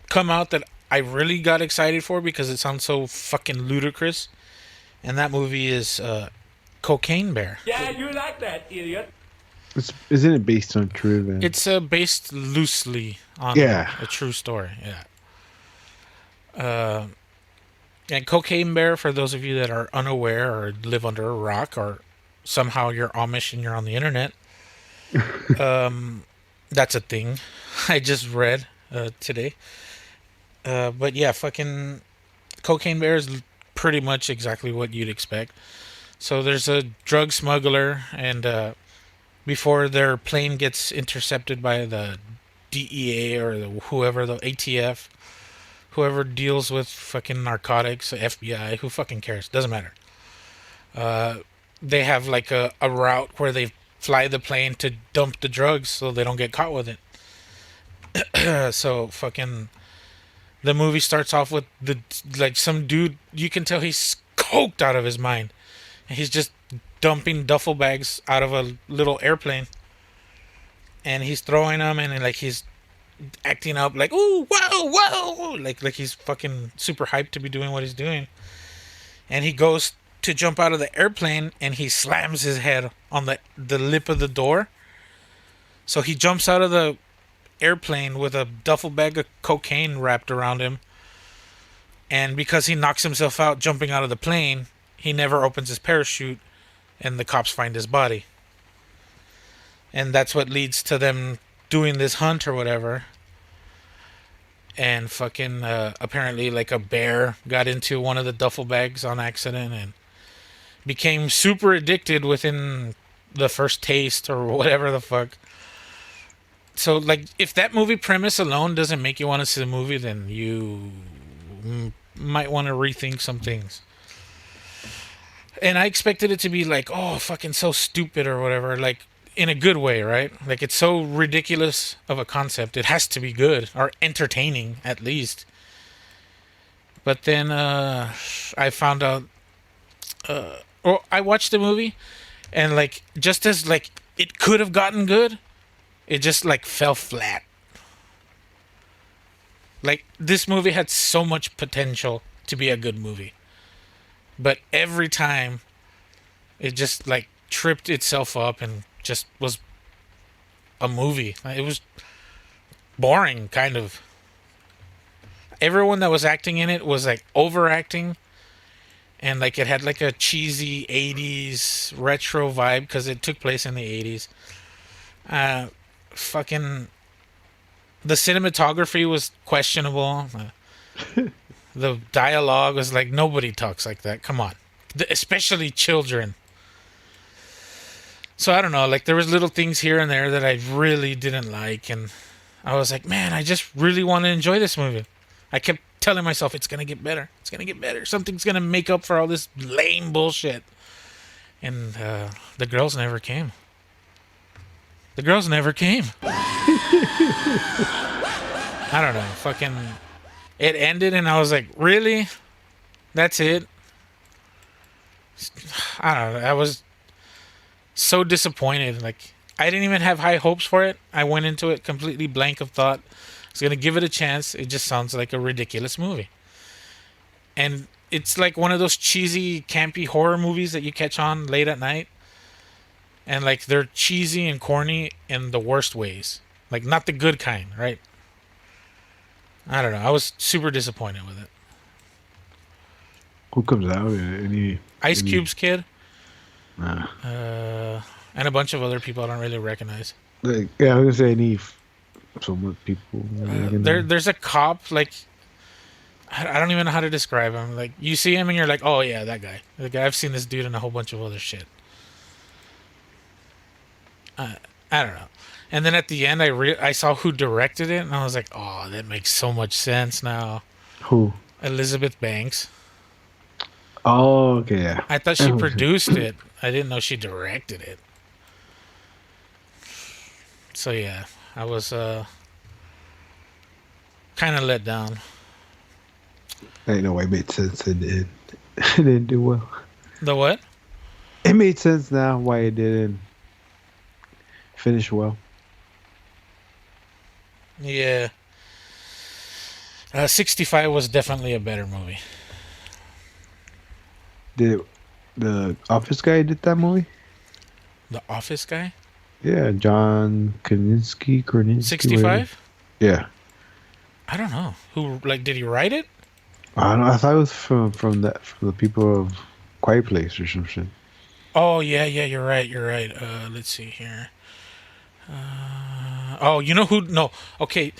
come out that I really got excited for because it sounds so fucking ludicrous, and that movie is Cocaine Bear. Yeah, you like that, idiot. Isn't it based on true events? It's based loosely on a true story. Yeah. And Cocaine Bear, for those of you that are unaware or live under a rock or somehow you're Amish and you're on the internet, That's a thing. I just read today. But yeah, fucking Cocaine Bear is pretty much exactly what you'd expect. So there's a drug smuggler, and before their plane gets intercepted by the DEA or whoever, the ATF, whoever deals with fucking narcotics, FBI, who fucking cares? Doesn't matter. They have like a route where they fly the plane to dump the drugs so they don't get caught with it. So fucking the movie starts off with the like some dude, you can tell he's coked out of his mind. And he's just dumping duffel bags out of a little airplane. And he's throwing them, and like he's acting up like, ooh, whoa, whoa, like he's fucking super hyped to be doing what he's doing. And he goes to jump out of the airplane, and he slams his head on the lip of the door. So he jumps out of the airplane with a duffel bag of cocaine wrapped around him. And because he knocks himself out jumping out of the plane, he never opens his parachute, and the cops find his body. And that's what leads to them doing this hunt or whatever. And fucking apparently like a bear got into one of the duffel bags on accident and became super addicted within the first taste or whatever the fuck. So like if that movie premise alone doesn't make you want to see the movie, then you might want to rethink some things. And I expected it to be like, oh, fucking so stupid or whatever, like in a good way, right? Like it's so ridiculous of a concept, it has to be good or entertaining at least. But then I found out, or I watched the movie, and like just as like it could have gotten good, it just like fell flat. Like this movie had so much potential to be a good movie, but every time it just like tripped itself up and just was a movie. It was boring, kind of. Everyone that was acting in it was like overacting, and like it had like a cheesy 80s retro vibe because it took place in the 80s. Fucking the cinematography was questionable. The dialogue was like, nobody talks like that. Come on. Especially children. So I don't know, like there was little things here and there that I really didn't like, and I was like, man, I just really want to enjoy this movie. I kept telling myself it's gonna get better. It's gonna get better. Something's gonna make up for all this lame bullshit. And the girls never came. The girls never came. I don't know. Fucking, it ended, and I was like, really? That's it? I don't know. I was so disappointed. Like, I didn't even have high hopes for it. I went into it completely blank of thought. I was gonna give it a chance. It just sounds like a ridiculous movie, and it's like one of those cheesy, campy horror movies that you catch on late at night, and like they're cheesy and corny in the worst ways, like not the good kind, right? I don't know. I was super disappointed with it. Who comes out? Ice Cube's kid. Nah. And a bunch of other people I don't really recognize. Like, yeah, I was gonna say some people. There's a cop, like, I don't even know how to describe him. Like, you see him and you're like, oh yeah, that guy. The guy, I've seen this dude in a whole bunch of other shit. I don't know. And then at the end, I saw who directed it, and I was like, oh, that makes so much sense now. Who? Elizabeth Banks. Oh, okay, yeah. I thought she produced it. I didn't know she directed it. So yeah, I was kind of let down. I didn't know why it made sense. It did. It didn't do well. The what? It made sense now why it didn't finish well. Yeah. 65 was definitely a better movie. Did the Office guy did that movie? The Office guy? Yeah, John Krasinski. 65? Yeah. I don't know. Who, like, did he write it? I don't know. I thought it was from the people of Quiet Place or some shit. Oh, yeah, you're right. Let's see here. Oh, you know who? No. Okay.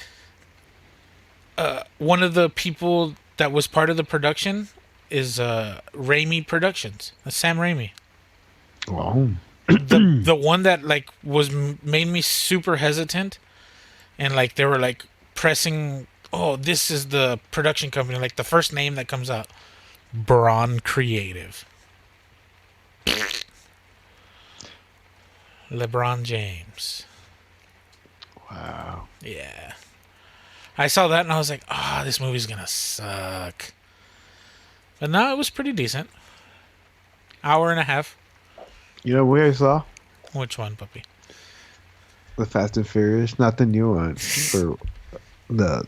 One of the people that was part of the production is Raimi Productions. Sam Raimi. Wow. The one that like made me super hesitant, and like they were like pressing. Oh, this is the production company. Like the first name that comes out, Braun Creative. LeBron James. Wow. Yeah. I saw that and I was like, this movie's gonna suck. But no, it was pretty decent. Hour and a half. You know where I saw Which one, puppy? the Fast and Furious, not the new one, for the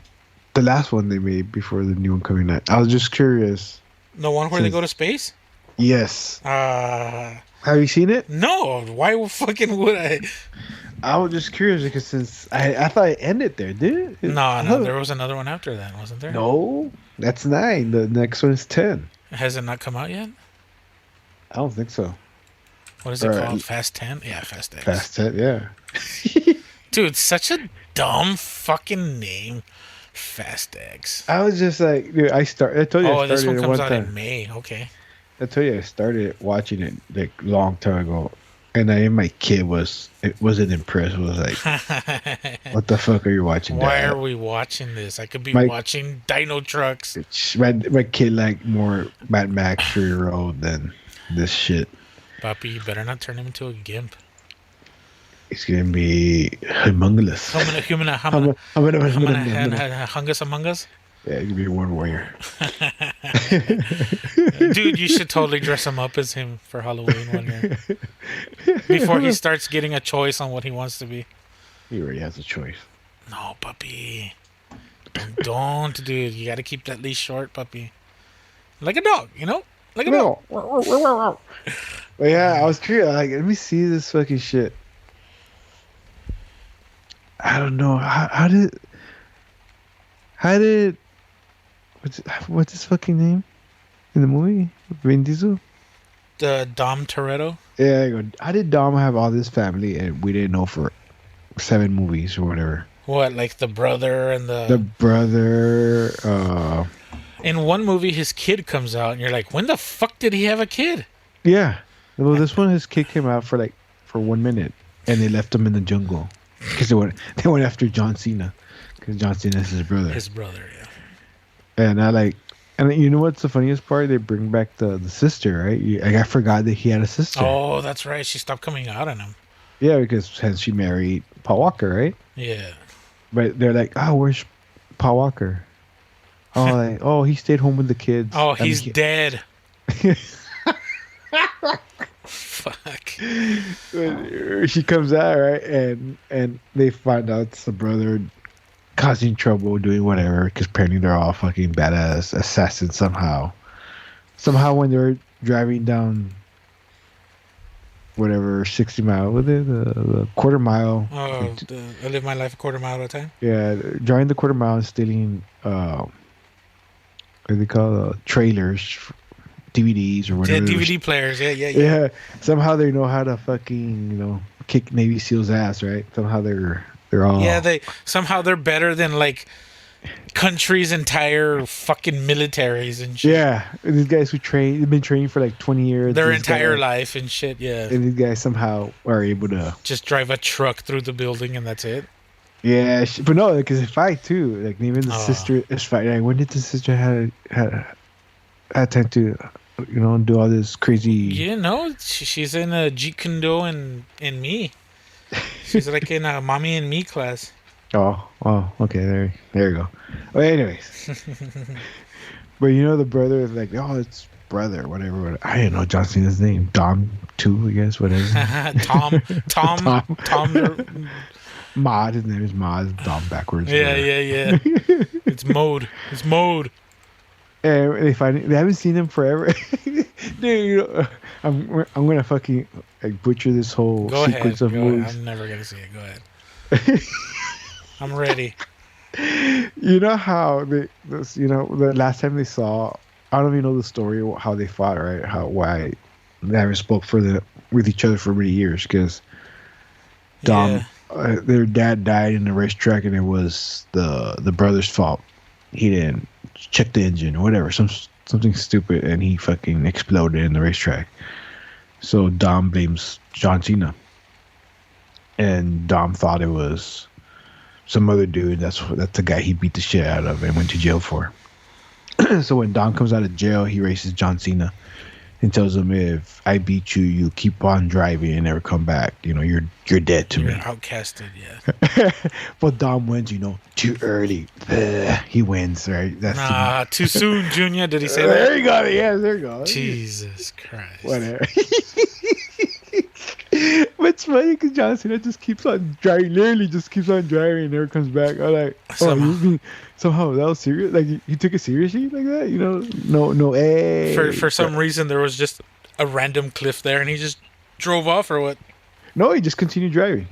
last one they made before the new one coming out. I was just curious. The one where they go to space? Yes. Have Have you seen it? no. Why fucking would I? I was just curious because since I thought it ended there, did it? No, there was another one after that, wasn't there? No, that's 9. The next one is 10. Has it not come out yet? I don't think so. What is it Or, called? Fast 10? Yeah, Fast X. Fast 10, yeah. Dude, such a dumb fucking name. Fast X. I was just like, dude, I told you I Oh, started this one it comes one out time. in May. Okay. I told you I started watching it like long time ago, and my kid wasn't impressed. Was like, "What the fuck are you watching?" Why Dad? are we watching this? I could be My- watching Dino Trucks. My kid like more Mad Max Fury Road than this shit. Papi, you better not turn him into a gimp. It's gonna be humongous. Hungus Among Us? Yeah, it's gonna be one warrior. Dude, you should totally dress him up as him for Halloween one year. Before he starts getting a choice on what he wants to be. He already has a choice. No, puppy. Don't, dude. You gotta keep that leash short, puppy. Like a dog, you know? Like a dog. But yeah, I was curious. Like, let me see this fucking shit. I don't know. How did what's his fucking name in the movie? Vin Diesel? Dom Toretto. Yeah, I go. How did Dom have all this family and we didn't know for 7 movies or whatever? What, like the brother and The brother. In one movie, his kid comes out, and you're like, when the fuck did he have a kid? Yeah. Well, this one, his kid came out for 1 minute, and they left him in the jungle because they went after John Cena because John Cena is his brother. His brother, yeah. And and you know what's the funniest part? They bring back the sister, right? I forgot that he had a sister. Oh, that's right. She stopped coming out on him. Yeah, because since she married Paul Walker, right? Yeah. But they're like, oh, where's Paul Walker? Oh, he stayed home with the kids. Oh, he's dead. Fuck. She comes out, right? And they find out it's the brother causing trouble, doing whatever, because apparently they're all fucking badass assassins somehow. Somehow when they're driving down whatever 60 mile with it, the quarter mile. Oh, I live my life a quarter mile at a time. Yeah, driving the quarter mile and stealing what do they call trailers, DVDs or whatever. Yeah, DVD players. Yeah. Yeah, somehow they know how to fucking kick Navy SEALs ass, right? Somehow they're all they're better than like countries' entire fucking militaries and shit. Yeah, these guys who they've been training for like 20 years. Their entire life and shit. Yeah, and these guys somehow are able to just drive a truck through the building and that's it. Yeah, but no, because they fight too. Like even the sister is fighting. Like, when did the sister had time to do all this crazy? She's in a Jeet Kune Do and me. She's like in a Mommy and Me class. Oh, okay, there you go. Well, anyways, but the brother is like, oh, it's brother, whatever. I didn't know John Cena's name. Dom 2, I guess. Whatever. Tom. Mod. His name is Mod. Dom backwards. Yeah. It's Mode. And they haven't seen him forever. Dude, I'm gonna fucking butcher this whole sequence of movies. I'm never gonna see it. Go ahead. I'm ready. You know how the last time they saw, I don't even know the story of how they fought, right? Why they haven't spoke with each other for many years because Dom their dad died in the racetrack, and it was the brother's fault. He didn't check the engine or whatever, something stupid, and he fucking exploded in the racetrack. So Dom blames John Cena, and Dom thought it was some other dude. That's the guy he beat the shit out of and went to jail for. So when Dom comes out of jail, he races John Cena and tells him, "If I beat you, you keep on driving and never come back. You know, you're dead to You're me." outcasted, yeah. But Dom wins, too early. He wins, right? That's Nah, too soon, Junior. Did he say there that? you go. Yeah, there you go. Jesus Christ. Whatever. But it's funny because John Cena just keeps on driving, literally just keeps on driving and never comes back. I'm like, somehow that was serious? Like, he took it seriously like that? No, hey. For some reason, there was just a random cliff there, and he just drove off, or what? No, he just continued driving,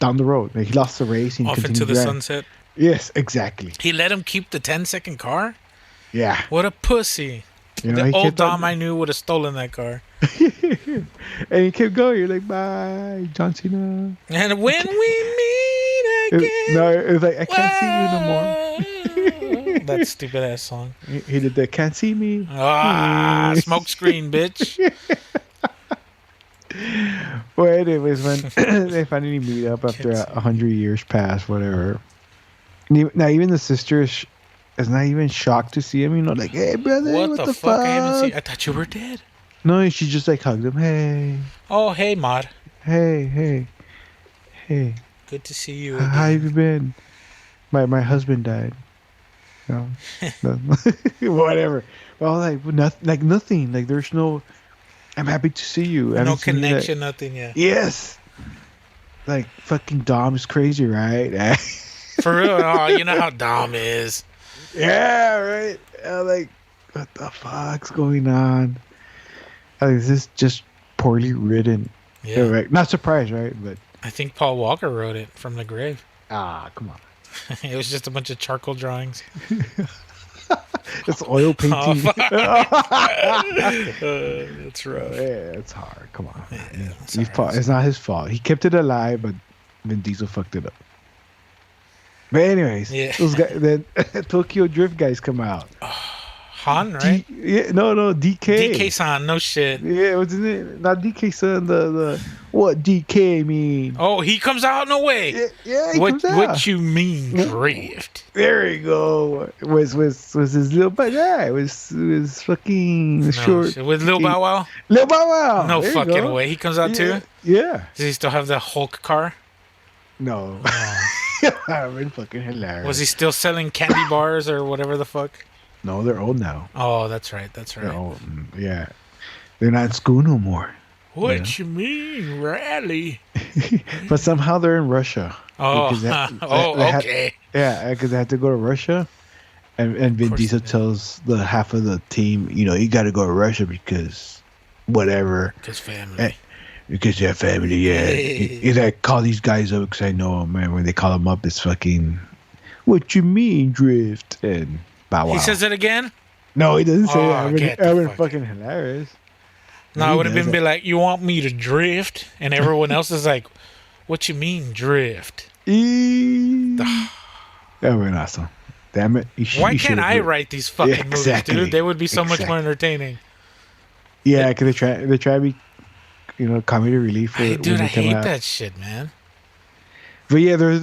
down the road. Like, he lost the race and he Off continued into the driving. sunset. Yes, exactly. He let him keep the 10-second car? Yeah. What a pussy. He The old kept Dom on- I knew would have stolen that car. And he kept going. You're like, bye, John Cena. And when we meet again. No, it was like, I can't see you no more. That stupid ass song. He did the can't see me. Ah, smoke screen, bitch. Well, anyways, when they finally meet up after 100 years pass, whatever. Now, even the sister is not even shocked to see him. Like, hey, brother, What the fuck? I haven't seen. I thought you were dead. No, she just like hugged him. Hey, Oh, hey, Maud. hey. Good to see you. How Again. have you been? My husband died. Whatever. Well, nothing. Like, there's no. I'm happy to see you. I No haven't seen you connection, nothing yet. Yes. Like, fucking Dom is crazy, right? For real. Oh, you know how Dom is. Yeah, right. Like, what the fuck's going on? Like, this is just poorly written. Yeah. Right. Not surprised, right? But I think Paul Walker wrote it from the grave. come on. It was just a bunch of charcoal drawings. It's oil painting. Oh, fuck. That's rough. Yeah, it's hard. Come on. Yeah, It's not his fault. He kept it alive, but Vin Diesel fucked it up. But anyways, Yeah. those guys, then Tokyo Drift guys come out. Han, right? DK. DK-san, no shit. Yeah, what's his name? Not DK son. The what DK mean? Oh, he comes out? No way. Yeah, he What comes out. What you mean, drift? There you go. Was his little buddy? Yeah, it was fucking No, short. shit. With Lil Bow Wow? Lil Bow Wow. No There you fucking go. way. He comes out too? Yeah. Does he still have the Hulk car? No. I've been fucking hilarious. Was he still selling candy bars or whatever the fuck? No, they're old now. Oh, that's right. That's They're right. old. Yeah. They're not in school no more. What you mean, rally? But somehow they're in Russia. Oh, Because okay. Yeah, because they had to go to Russia. And Vin course Diesel they did. tells the half of the team, you got to go to Russia because whatever. Because family. Eh, Because you have family, yeah. He's like, call these guys up because I know them, man. When they call them up, it's fucking, what you mean, drift? And Bow Wow. He says it again? No, he doesn't say Oh, that. get the I've been fuck- fucking hilarious. No, He it would have does been it. be like, you want me to drift? And everyone else is like, what you mean, drift? That would be awesome. Damn it. Why can't I write these fucking movies, exactly. dude? They would be so much more Exactly. entertaining. Yeah, because they try to be, comedy relief. For Hey, dude, when I they come hate out. that shit, man. But yeah, there's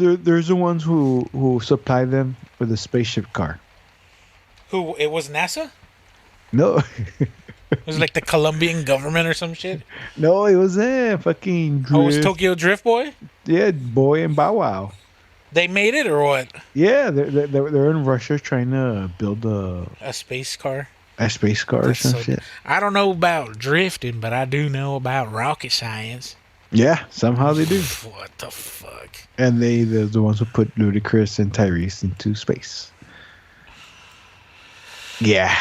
the ones who supply them with a spaceship car. Who? It was NASA? No, It was like the Colombian government or some shit? no, it was fucking. Oh, it was Drift. Tokyo Drift Boy? Yeah, Boy and Bow Wow. They made it or what? Yeah, they're in Russia trying to build A space car? a space car or That's some so- shit. I don't know about drifting, but I do know about rocket science. Yeah, somehow they do. What the fuck? And they're the ones who put Ludacris and Tyrese into space. Yeah.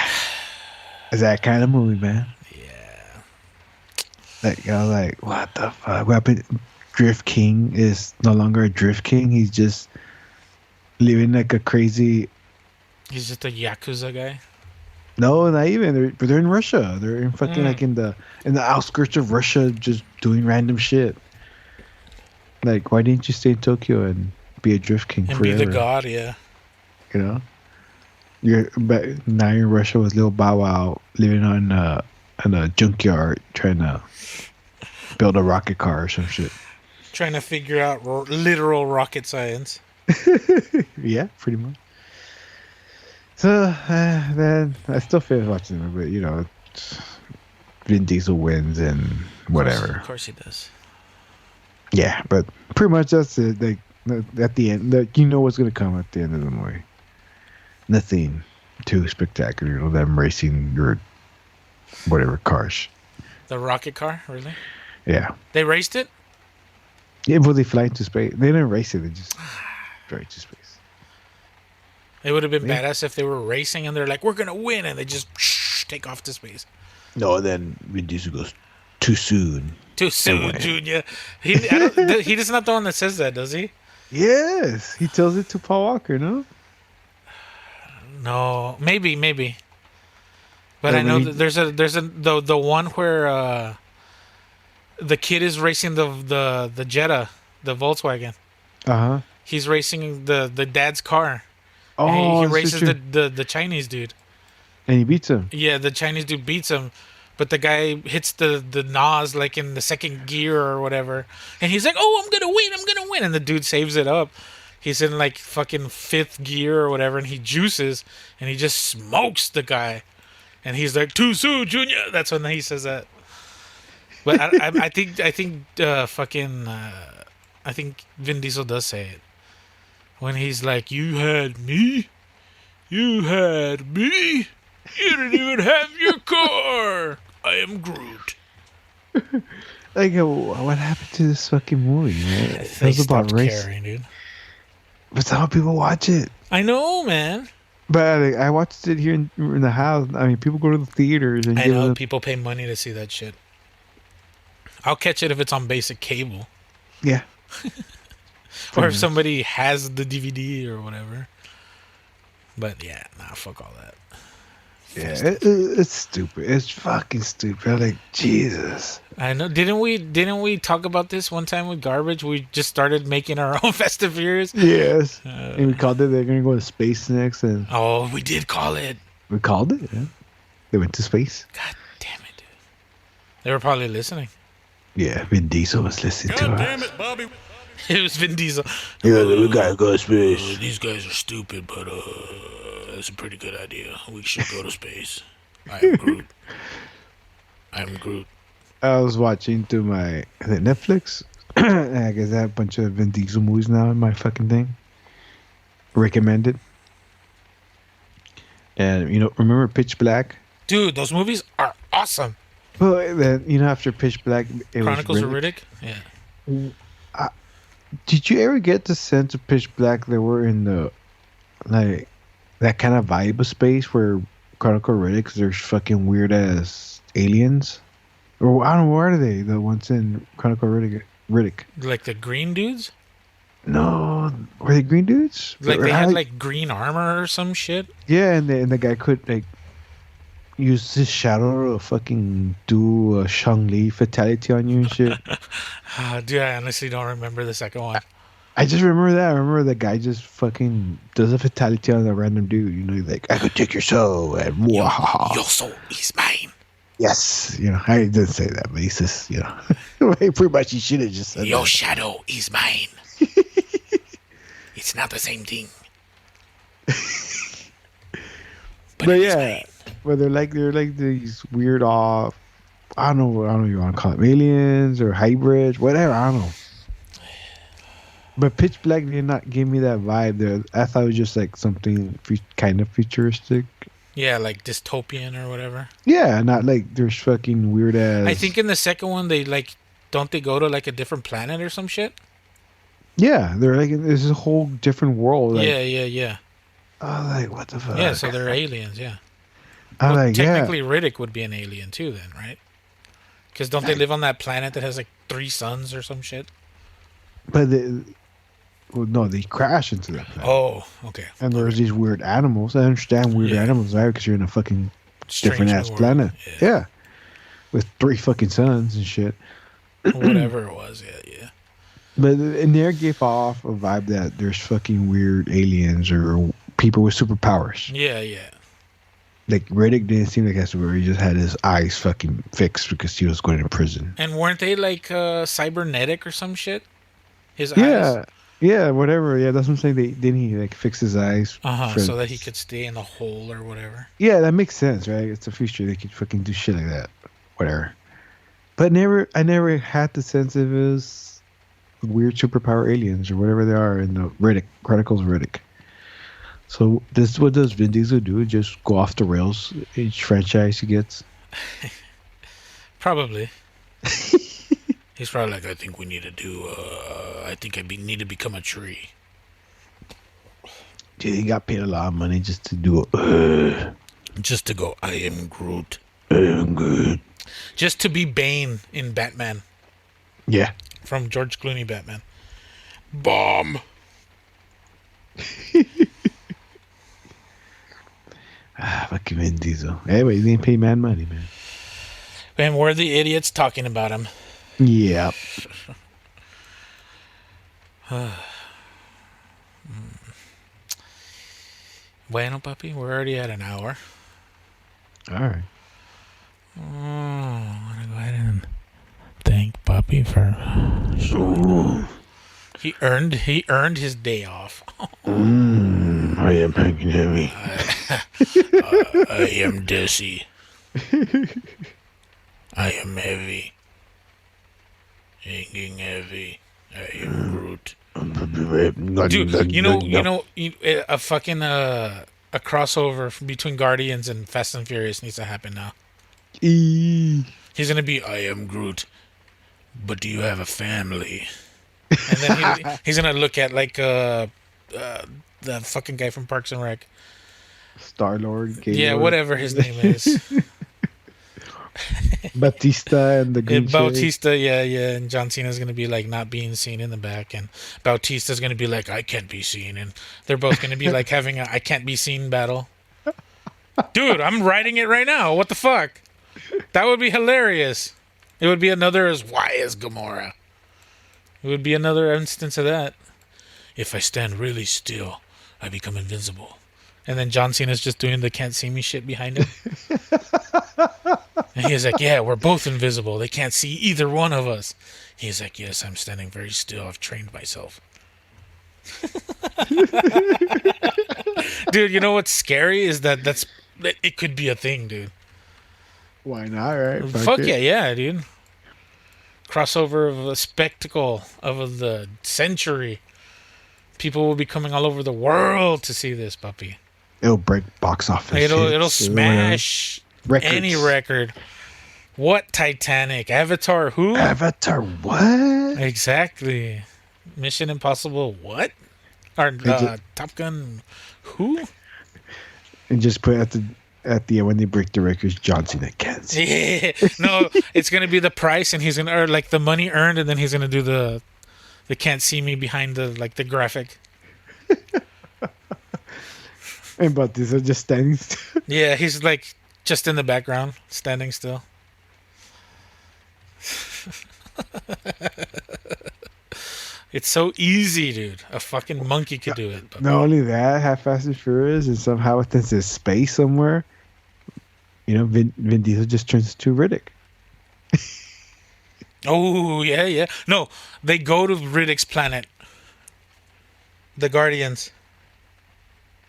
Is that kind of movie, man? Yeah. Like, what the fuck? What happened? Drift King is no longer a Drift King. He's just living like a crazy. He's just a Yakuza guy. No, not even. They're in Russia. They're in fucking like in the outskirts of Russia, just doing random shit. Like, why didn't you stay in Tokyo and be a drift king And forever? be the god, yeah. You know, but now you're in Russia with little Bow Wow living on in a junkyard trying to build a rocket car or some shit. Trying to figure out literal rocket science. Yeah, pretty much. So then I still finish watching it, but you know, Vin Diesel wins and whatever. Of course he does. Yeah, but pretty much that's it. Like at the end, you know what's gonna come at the end of the movie. Nothing too spectacular. You know, them racing your whatever cars. The rocket car, really? Yeah. They raced it? Yeah, well, they fly into space. They didn't race it. They just fly into space. It would have been Yeah. badass if they were racing and they're like, we're going to win. And they just take off to space. No, then Vin Diesel goes too soon. Too soon, Anyway. Junior. He is not the one that says that, does he? Yes, he tells it to Paul Walker. No. No, maybe. But Yeah, I know but that there's the one where the kid is racing the Jetta, the Volkswagen. Uh huh. He's racing the dad's car. Oh, And he that's races true. the Chinese dude. And he beats him. Yeah, the Chinese dude beats him, but the guy hits the NOS like in the second gear or whatever, and he's like, "Oh, I'm gonna win!" And the dude saves it up. He's in like fucking fifth gear or whatever, and he juices, and he just smokes the guy, and he's like, "Too soon, Junior." That's when he says that. But I think Vin Diesel does say it when he's like, "You had me, you had me." You didn't even have your car. I am Groot. Like, what happened to this fucking movie, man? It They was about stopped race. caring, dude. But some people watch it. I know, man. But I watched it here in the house. I mean, people go to the theaters and I give know it. people pay money to see that shit. I'll catch it if it's on basic cable. Yeah. Or if somebody has the DVD or whatever. But yeah, nah, fuck all that. Yeah, it's stupid. It's fucking stupid. I'm like, Jesus. I know. Didn't we talk about this one time with Garbage? We just started making our own Fast and Furious. Yes. And we called it. They're gonna go to space next, and Oh, we did call it. we called it. Yeah. They went to space. God damn it, dude. They were probably listening. Yeah, Vin Diesel was listening to God us. damn it, Bobby. It was Vin Diesel. Yeah, we gotta go to space. These guys are stupid, but that's a pretty good idea. We should go to space. I am Groot. I am Groot. I was watching through my Netflix. And I guess I have a bunch of Vin Diesel movies now in my fucking thing. Recommended. And you know, remember Pitch Black? Dude, those movies are awesome. Well, then you know, after Pitch Black, it Chronicles was of Riddick. Riddick? Yeah. Did you ever get the sense of Pitch Black that we're in the like that kind of vibe of space where Chronicle of Riddick, 'cause there's fucking weird ass aliens? Or I don't know, where are they? The ones in Chronicle of Riddick. Like the green dudes? No, were they green dudes? Like Or they I had like green armor or some shit? yeah, and the guy could like use his shadow to fucking do a Shang-Li fatality on you and shit. Dude, I honestly don't remember the second one. I just remember that. I remember the guy just fucking does a fatality on a random dude. You know, he's like, I could take your soul and wahaha. Your soul is mine. Yes. You know, I didn't say that, but he says, you know, pretty much he should have just said Your that. shadow is mine. It's not the same thing. But it is yeah, mine. but they're like these weird off. I don't know if you want to call them aliens or hybrids, whatever. I don't know. But Pitch Black did not give me that vibe. There, I thought it was just like something kind of futuristic. Yeah, like dystopian or whatever. Yeah, not like there's fucking weird ass. I think in the second one they like don't they go to like a different planet or some shit? Yeah, they're like there's a whole different world. Like, Yeah. Oh, like what the fuck? Yeah, so they're aliens, yeah. I'm Well, like, technically Riddick would be an alien too then, right? Because don't they live on that planet that has like 3 suns or some shit? but no, they crash into that planet. Oh, okay. And there's these weird animals. I understand weird Yeah. animals, right? Because you're in a fucking Strange different ass new world. planet. Yeah. Yeah. With 3 fucking suns and shit. Whatever it was, yeah. But in there gave off a vibe that there's fucking weird aliens or people with superpowers. Yeah, yeah. Like Riddick didn't seem like that's where he just had his eyes fucking fixed because he was going to prison. And weren't they like cybernetic or some shit? His eyes? Yeah, yeah, whatever. Yeah, that's what I'm saying. Didn't he like fix his eyes? So that he could stay in the hole or whatever. Yeah, that makes sense, right? It's the future. They could fucking do shit like that, whatever. But I never had the sense of his weird superpower aliens or whatever they are in the Riddick Chronicles of Riddick. So this what does Vin Diesel do? Just go off the rails each franchise he gets? Probably. He's probably like, I think we need to do. I think need to become a tree. Dude, he got paid a lot of money just to do it. Just to go, I am Groot. I am good. Just to be Bane in Batman. Yeah. From George Clooney Batman. Bomb. Fucking Vin Diesel. Anyway, he didn't pay man money, man. And we're the idiots talking about him. Yeah. Bueno, papi, we're already at an hour. All right. I want to go ahead and thank Papi for. He earned his day off. I am hanging heavy. I am Desi. I am heavy. Hanging heavy. I am Groot. Dude, you know, a fucking a crossover between Guardians and Fast and Furious needs to happen now. He's gonna be, I am Groot, but do you have a family? And then he's gonna look at like the fucking guy from Parks and Rec, Star-Lord. yeah, whatever his name is. Batista and the green Bautista, yeah, and John Cena's gonna be like not being seen in the back, and Bautista's gonna be like, I can't be seen, and they're both gonna be like having a I can't be seen battle. Dude, I'm writing it right now. What the fuck? That would be hilarious. It would be another as why is Gamora? It would be another instance of that. If I stand really still, I become invincible. And then John Cena's just doing the can't see me shit behind him. And he's like, yeah, we're both invisible. They can't see either one of us. He's like, yes, I'm standing very still. I've trained myself. Dude, you know what's scary is that it could be a thing, dude. Why not, right? Fuck yeah, dude. Crossover of a spectacle of the century. People will be coming all over the world to see this, puppy. It'll break box office. It'll smash any record. What Titanic? Avatar who? Avatar what? Exactly. Mission Impossible what? Or Top Gun who? And just put at the when they break the records, John Cena can't see. Yeah. No, it's gonna be the price, and he's gonna earn like the money earned, and then he's gonna do the can't see me behind the graphic. And but these are just standing still. Yeah, he's like just in the background, standing still. It's so easy, dude. A fucking monkey could do it. But not only that, have Fast and Furious, and somehow it tends to space somewhere. You know, Vin Diesel just turns into Riddick. Oh, yeah. No, they go to Riddick's planet. The Guardians.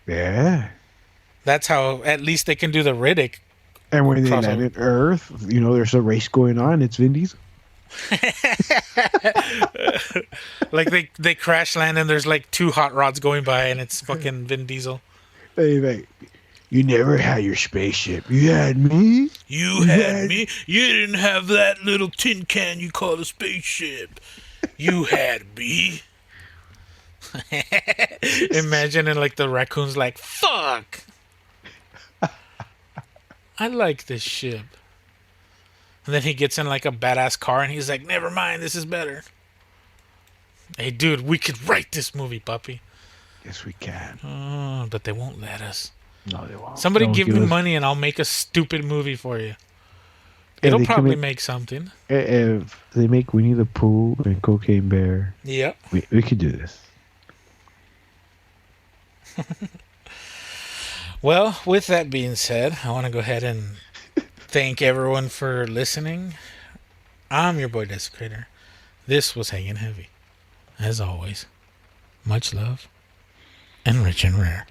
Yeah. That's how at least they can do the Riddick. And when they land on Earth, you know, there's a race going on. It's Vin Diesel. Like they crash land and there's like two hot rods going by and it's fucking Vin Diesel. Hey, you never had your spaceship. You had me. You had me. You didn't have that little tin can you call a spaceship. You had me. Imagine and like the raccoon's like, fuck. I like this ship. And then he gets in like a badass car and he's like, never mind, this is better. Hey, dude, we could write this movie, puppy. Yes, we can. Oh, but they won't let us. No, they won't. Somebody give me money and I'll make a stupid movie for you. It'll they can probably make something. if they make Winnie the Pooh and Cocaine Bear, Yep. we could do this. Well, with that being said, I want to go ahead and thank everyone for listening. I'm your boy Desecrator. This was Hanging Heavy. As always, much love and rich and rare.